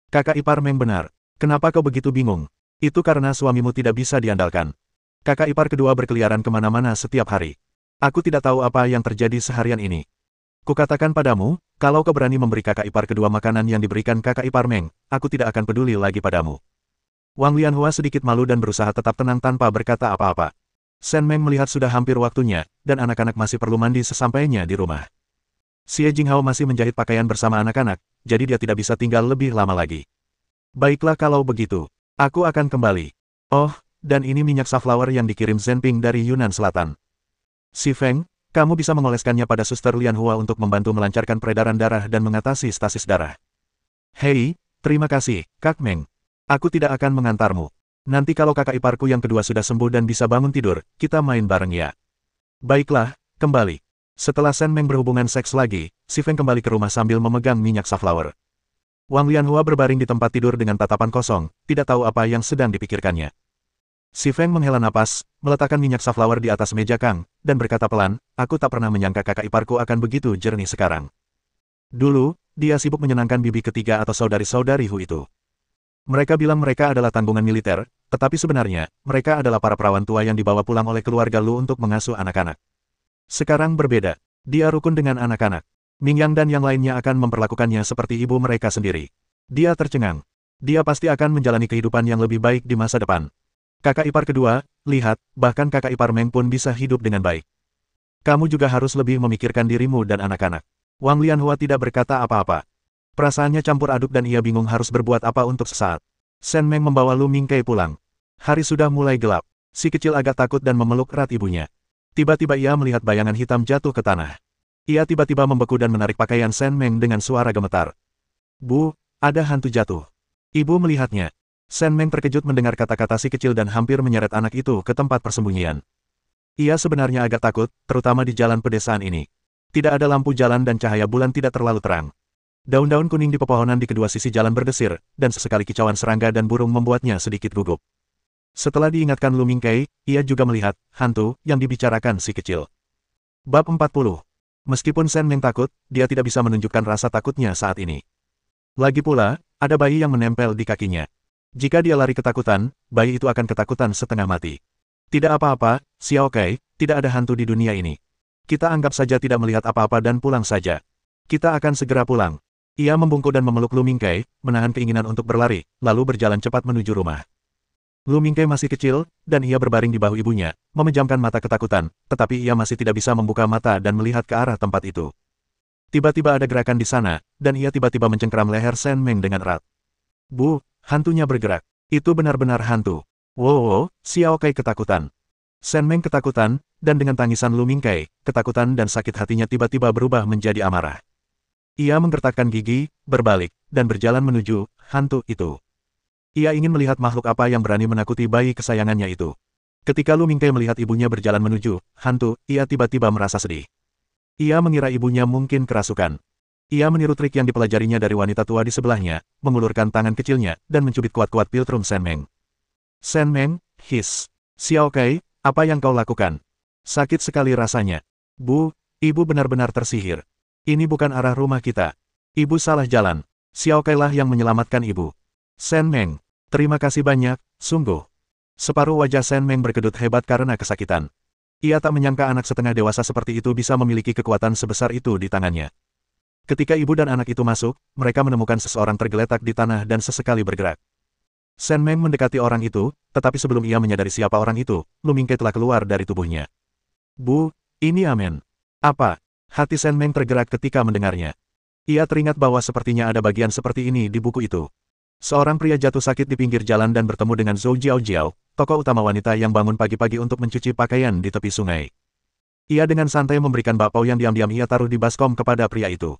Kakak ipar Meng benar. Kenapa kau begitu bingung? Itu karena suamimu tidak bisa diandalkan. Kakak ipar kedua berkeliaran kemana-mana setiap hari. Aku tidak tahu apa yang terjadi seharian ini. Kukatakan padamu, kalau kau berani memberi kakak ipar kedua makanan yang diberikan kakak ipar Meng, aku tidak akan peduli lagi padamu. Wang Lianhua sedikit malu dan berusaha tetap tenang tanpa berkata apa-apa. Shen Meng melihat sudah hampir waktunya, dan anak-anak masih perlu mandi sesampainya di rumah. Xie Jinghao masih menjahit pakaian bersama anak-anak, jadi dia tidak bisa tinggal lebih lama lagi. Baiklah kalau begitu, aku akan kembali. Oh, dan ini minyak safflower yang dikirim Zhenping dari Yunnan Selatan. Si Feng, kamu bisa mengoleskannya pada Suster Lianhua untuk membantu melancarkan peredaran darah dan mengatasi stasis darah. Hei, terima kasih, Kak Meng. Aku tidak akan mengantarmu. Nanti kalau kakak iparku yang kedua sudah sembuh dan bisa bangun tidur, kita main bareng ya. Baiklah, kembali. Setelah Shen Meng berhubungan seks lagi, Si Feng kembali ke rumah sambil memegang minyak safflower. Wang Lianhua berbaring di tempat tidur dengan tatapan kosong, tidak tahu apa yang sedang dipikirkannya. Si Feng menghela napas, meletakkan minyak safflower di atas meja Kang, dan berkata pelan, aku tak pernah menyangka kakak iparku akan begitu jernih sekarang. Dulu, dia sibuk menyenangkan bibi ketiga atau saudari-saudari Hu itu. Mereka bilang mereka adalah tanggungan militer, tetapi sebenarnya, mereka adalah para perawan tua yang dibawa pulang oleh keluarga Lu untuk mengasuh anak-anak. Sekarang berbeda, dia rukun dengan anak-anak. Mingyang dan yang lainnya akan memperlakukannya seperti ibu mereka sendiri. Dia tercengang. Dia pasti akan menjalani kehidupan yang lebih baik di masa depan. Kakak ipar kedua, lihat, bahkan kakak ipar Meng pun bisa hidup dengan baik. Kamu juga harus lebih memikirkan dirimu dan anak-anak. Wang Lianhua tidak berkata apa-apa. Perasaannya campur aduk dan ia bingung harus berbuat apa untuk sesaat. Shen Meng membawa Lu Mingkei pulang. Hari sudah mulai gelap. Si kecil agak takut dan memeluk erat ibunya. Tiba-tiba ia melihat bayangan hitam jatuh ke tanah. Ia tiba-tiba membeku dan menarik pakaian Shen Meng dengan suara gemetar. Bu, ada hantu jatuh. Ibu melihatnya. Shen Meng terkejut mendengar kata-kata si kecil dan hampir menyeret anak itu ke tempat persembunyian. Ia sebenarnya agak takut, terutama di jalan pedesaan ini. Tidak ada lampu jalan dan cahaya bulan tidak terlalu terang. Daun-daun kuning di pepohonan di kedua sisi jalan berdesir, dan sesekali kicauan serangga dan burung membuatnya sedikit gugup. Setelah diingatkan Lu Mingkei, ia juga melihat hantu yang dibicarakan si kecil. Bab 40. Meskipun Shen Meng takut, dia tidak bisa menunjukkan rasa takutnya saat ini. Lagi pula, ada bayi yang menempel di kakinya. Jika dia lari ketakutan, bayi itu akan ketakutan setengah mati. Tidak apa-apa, Xiao Kai, tidak ada hantu di dunia ini. Kita anggap saja tidak melihat apa-apa dan pulang saja. Kita akan segera pulang. Ia membungkuk dan memeluk Lu Mingkei, menahan keinginan untuk berlari, lalu berjalan cepat menuju rumah. Lu Mingkei masih kecil, dan ia berbaring di bahu ibunya, memejamkan mata ketakutan, tetapi ia masih tidak bisa membuka mata dan melihat ke arah tempat itu. Tiba-tiba ada gerakan di sana, dan ia tiba-tiba mencengkeram leher Shen Meng dengan erat. Bu, hantunya bergerak. Itu benar-benar hantu. Wow, Xiao Kai ketakutan. Shen Meng ketakutan, dan dengan tangisan Lu Mingkei, ketakutan dan sakit hatinya tiba-tiba berubah menjadi amarah. Ia menggertakkan gigi, berbalik, dan berjalan menuju hantu itu. Ia ingin melihat makhluk apa yang berani menakuti bayi kesayangannya itu. Ketika Lu Mingkei melihat ibunya berjalan menuju hantu, ia tiba-tiba merasa sedih. Ia mengira ibunya mungkin kerasukan. Ia meniru trik yang dipelajarinya dari wanita tua di sebelahnya, mengulurkan tangan kecilnya, dan mencubit kuat-kuat piltrum Shen Meng. Shen Meng, his. Xiao Kai, apa yang kau lakukan? Sakit sekali rasanya. Bu, ibu benar-benar tersihir. Ini bukan arah rumah kita. Ibu salah jalan. Xiao Kai lah yang menyelamatkan ibu. Shen Meng, terima kasih banyak, sungguh. Separuh wajah Shen Meng berkedut hebat karena kesakitan. Ia tak menyangka anak setengah dewasa seperti itu bisa memiliki kekuatan sebesar itu di tangannya. Ketika ibu dan anak itu masuk, mereka menemukan seseorang tergeletak di tanah dan sesekali bergerak. Shen Meng mendekati orang itu, tetapi sebelum ia menyadari siapa orang itu, Lu Mingkei telah keluar dari tubuhnya. Bu, ini Amen. Apa? Hati Shen Meng tergerak ketika mendengarnya. Ia teringat bahwa sepertinya ada bagian seperti ini di buku itu. Seorang pria jatuh sakit di pinggir jalan dan bertemu dengan Zhou Jiaojiao, tokoh utama wanita yang bangun pagi-pagi untuk mencuci pakaian di tepi sungai. Ia dengan santai memberikan bakpao yang diam-diam ia taruh di baskom kepada pria itu.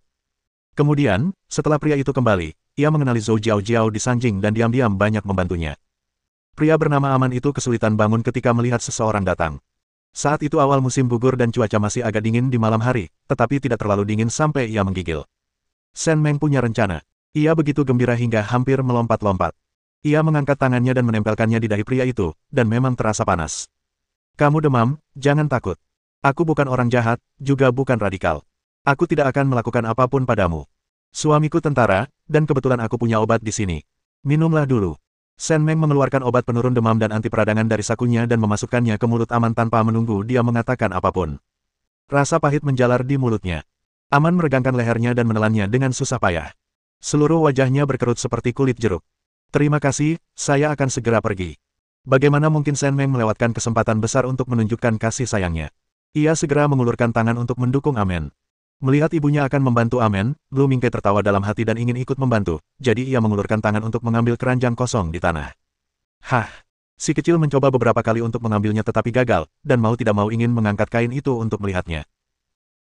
Kemudian, setelah pria itu kembali, ia mengenali Zhou Jiaojiao di Sanjing dan diam-diam banyak membantunya. Pria bernama Aman itu kesulitan bangun ketika melihat seseorang datang. Saat itu awal musim gugur dan cuaca masih agak dingin di malam hari, tetapi tidak terlalu dingin sampai ia menggigil. Shen Meng punya rencana. Ia begitu gembira hingga hampir melompat-lompat. Ia mengangkat tangannya dan menempelkannya di dahi pria itu, dan memang terasa panas. Kamu demam, jangan takut. Aku bukan orang jahat, juga bukan radikal. Aku tidak akan melakukan apapun padamu. Suamiku tentara, dan kebetulan aku punya obat di sini. Minumlah dulu. Shen Meng mengeluarkan obat penurun demam dan anti peradangan dari sakunya dan memasukkannya ke mulut Aman tanpa menunggu dia mengatakan apapun. Rasa pahit menjalar di mulutnya. Aman meregangkan lehernya dan menelannya dengan susah payah. Seluruh wajahnya berkerut seperti kulit jeruk. Terima kasih, saya akan segera pergi. Bagaimana mungkin Shen Meng melewatkan kesempatan besar untuk menunjukkan kasih sayangnya? Ia segera mengulurkan tangan untuk mendukung Amen. Melihat ibunya akan membantu Amen, Lu Mingke tertawa dalam hati dan ingin ikut membantu, jadi ia mengulurkan tangan untuk mengambil keranjang kosong di tanah. Hah! Si kecil mencoba beberapa kali untuk mengambilnya tetapi gagal, dan mau tidak mau ingin mengangkat kain itu untuk melihatnya.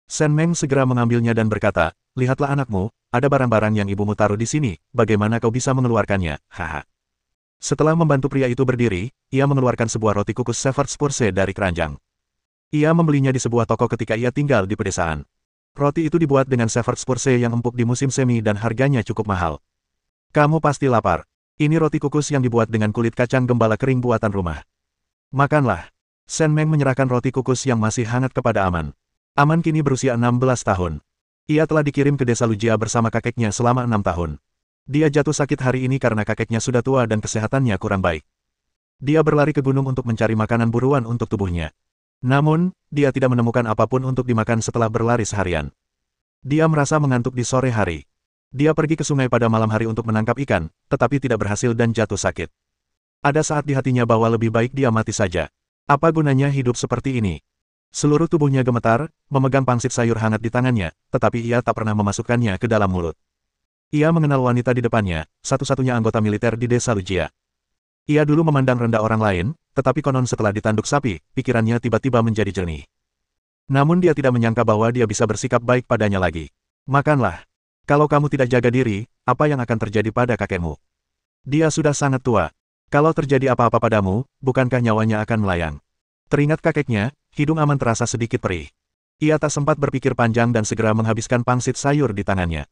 Shen Meng segera mengambilnya dan berkata, lihatlah anakmu, ada barang-barang yang ibumu taruh di sini, bagaimana kau bisa mengeluarkannya, haha. Setelah membantu pria itu berdiri, ia mengeluarkan sebuah roti kukus Shepherd's Purse dari keranjang. Ia membelinya di sebuah toko ketika ia tinggal di pedesaan. Roti itu dibuat dengan Shepherd's Purse yang empuk di musim semi dan harganya cukup mahal. Kamu pasti lapar. Ini roti kukus yang dibuat dengan kulit kacang gembala kering buatan rumah. Makanlah. Shen Meng menyerahkan roti kukus yang masih hangat kepada Aman. Aman kini berusia 16 tahun. Ia telah dikirim ke desa Lujia bersama kakeknya selama 6 tahun. Dia jatuh sakit hari ini karena kakeknya sudah tua dan kesehatannya kurang baik. Dia berlari ke gunung untuk mencari makanan buruan untuk tubuhnya. Namun, dia tidak menemukan apapun untuk dimakan setelah berlari seharian. Dia merasa mengantuk di sore hari. Dia pergi ke sungai pada malam hari untuk menangkap ikan, tetapi tidak berhasil dan jatuh sakit. Ada saat di hatinya bahwa lebih baik dia mati saja. Apa gunanya hidup seperti ini? Seluruh tubuhnya gemetar, memegang pangsit sayur hangat di tangannya, tetapi ia tak pernah memasukkannya ke dalam mulut. Ia mengenal wanita di depannya, satu-satunya anggota militer di desa Lujia. Ia dulu memandang rendah orang lain, tetapi konon setelah ditanduk sapi, pikirannya tiba-tiba menjadi jernih. Namun dia tidak menyangka bahwa dia bisa bersikap baik padanya lagi. Makanlah. Kalau kamu tidak jaga diri, apa yang akan terjadi pada kakekmu? Dia sudah sangat tua. Kalau terjadi apa-apa padamu, bukankah nyawanya akan melayang? Teringat kakeknya, hidung Aman terasa sedikit perih. Ia tak sempat berpikir panjang dan segera menghabiskan pangsit sayur di tangannya.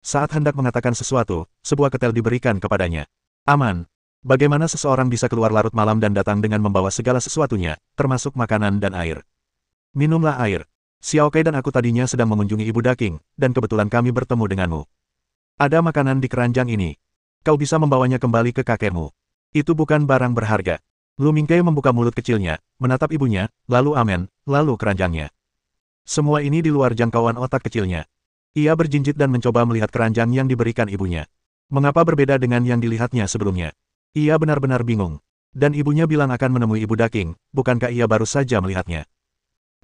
Saat hendak mengatakan sesuatu, sebuah ketel diberikan kepadanya. Aman, bagaimana seseorang bisa keluar larut malam dan datang dengan membawa segala sesuatunya, termasuk makanan dan air? Minumlah air. Xiao Kai dan aku tadinya sedang mengunjungi Ibu Daking, dan kebetulan kami bertemu denganmu. Ada makanan di keranjang ini. Kau bisa membawanya kembali ke kakekmu. Itu bukan barang berharga. Lu Mingke membuka mulut kecilnya, menatap ibunya, lalu Amen, lalu keranjangnya. Semua ini di luar jangkauan otak kecilnya. Ia berjinjit dan mencoba melihat keranjang yang diberikan ibunya. Mengapa berbeda dengan yang dilihatnya sebelumnya? Ia benar-benar bingung. Dan ibunya bilang akan menemui Ibu Daking, bukankah ia baru saja melihatnya?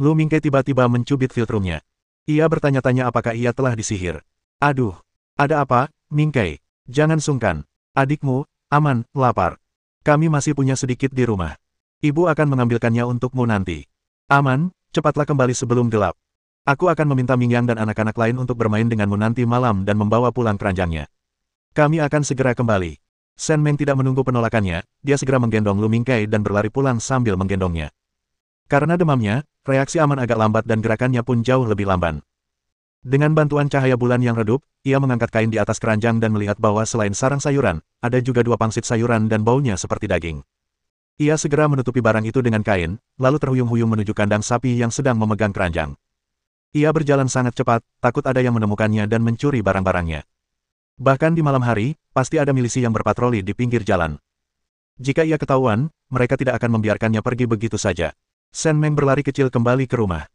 Lu Mingke tiba-tiba mencubit filtrumnya. Ia bertanya-tanya apakah ia telah disihir. Aduh, ada apa, Mingke? Jangan sungkan. Adikmu, Aman, lapar. Kami masih punya sedikit di rumah. Ibu akan mengambilkannya untukmu nanti. Aman, cepatlah kembali sebelum gelap. Aku akan meminta Mingyang dan anak-anak lain untuk bermain denganmu nanti malam dan membawa pulang keranjangnya. Kami akan segera kembali. Shen Meng tidak menunggu penolakannya, dia segera menggendong Lu Mingke dan berlari pulang sambil menggendongnya. Karena demamnya, reaksi Aman agak lambat dan gerakannya pun jauh lebih lamban. Dengan bantuan cahaya bulan yang redup, ia mengangkat kain di atas keranjang dan melihat bahwa selain sarang sayuran, ada juga 2 pangsit sayuran dan baunya seperti daging. Ia segera menutupi barang itu dengan kain, lalu terhuyung-huyung menuju kandang sapi yang sedang memegang keranjang. Ia berjalan sangat cepat, takut ada yang menemukannya dan mencuri barang-barangnya. Bahkan di malam hari, pasti ada milisi yang berpatroli di pinggir jalan. Jika ia ketahuan, mereka tidak akan membiarkannya pergi begitu saja. Shen Meng berlari kecil kembali ke rumah.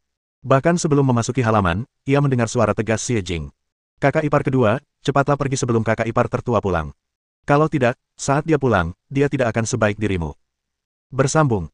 Bahkan sebelum memasuki halaman, ia mendengar suara tegas Xie Jing. Kakak ipar kedua, cepatlah pergi sebelum kakak ipar tertua pulang. Kalau tidak, saat dia pulang, dia tidak akan sebaik dirimu. Bersambung.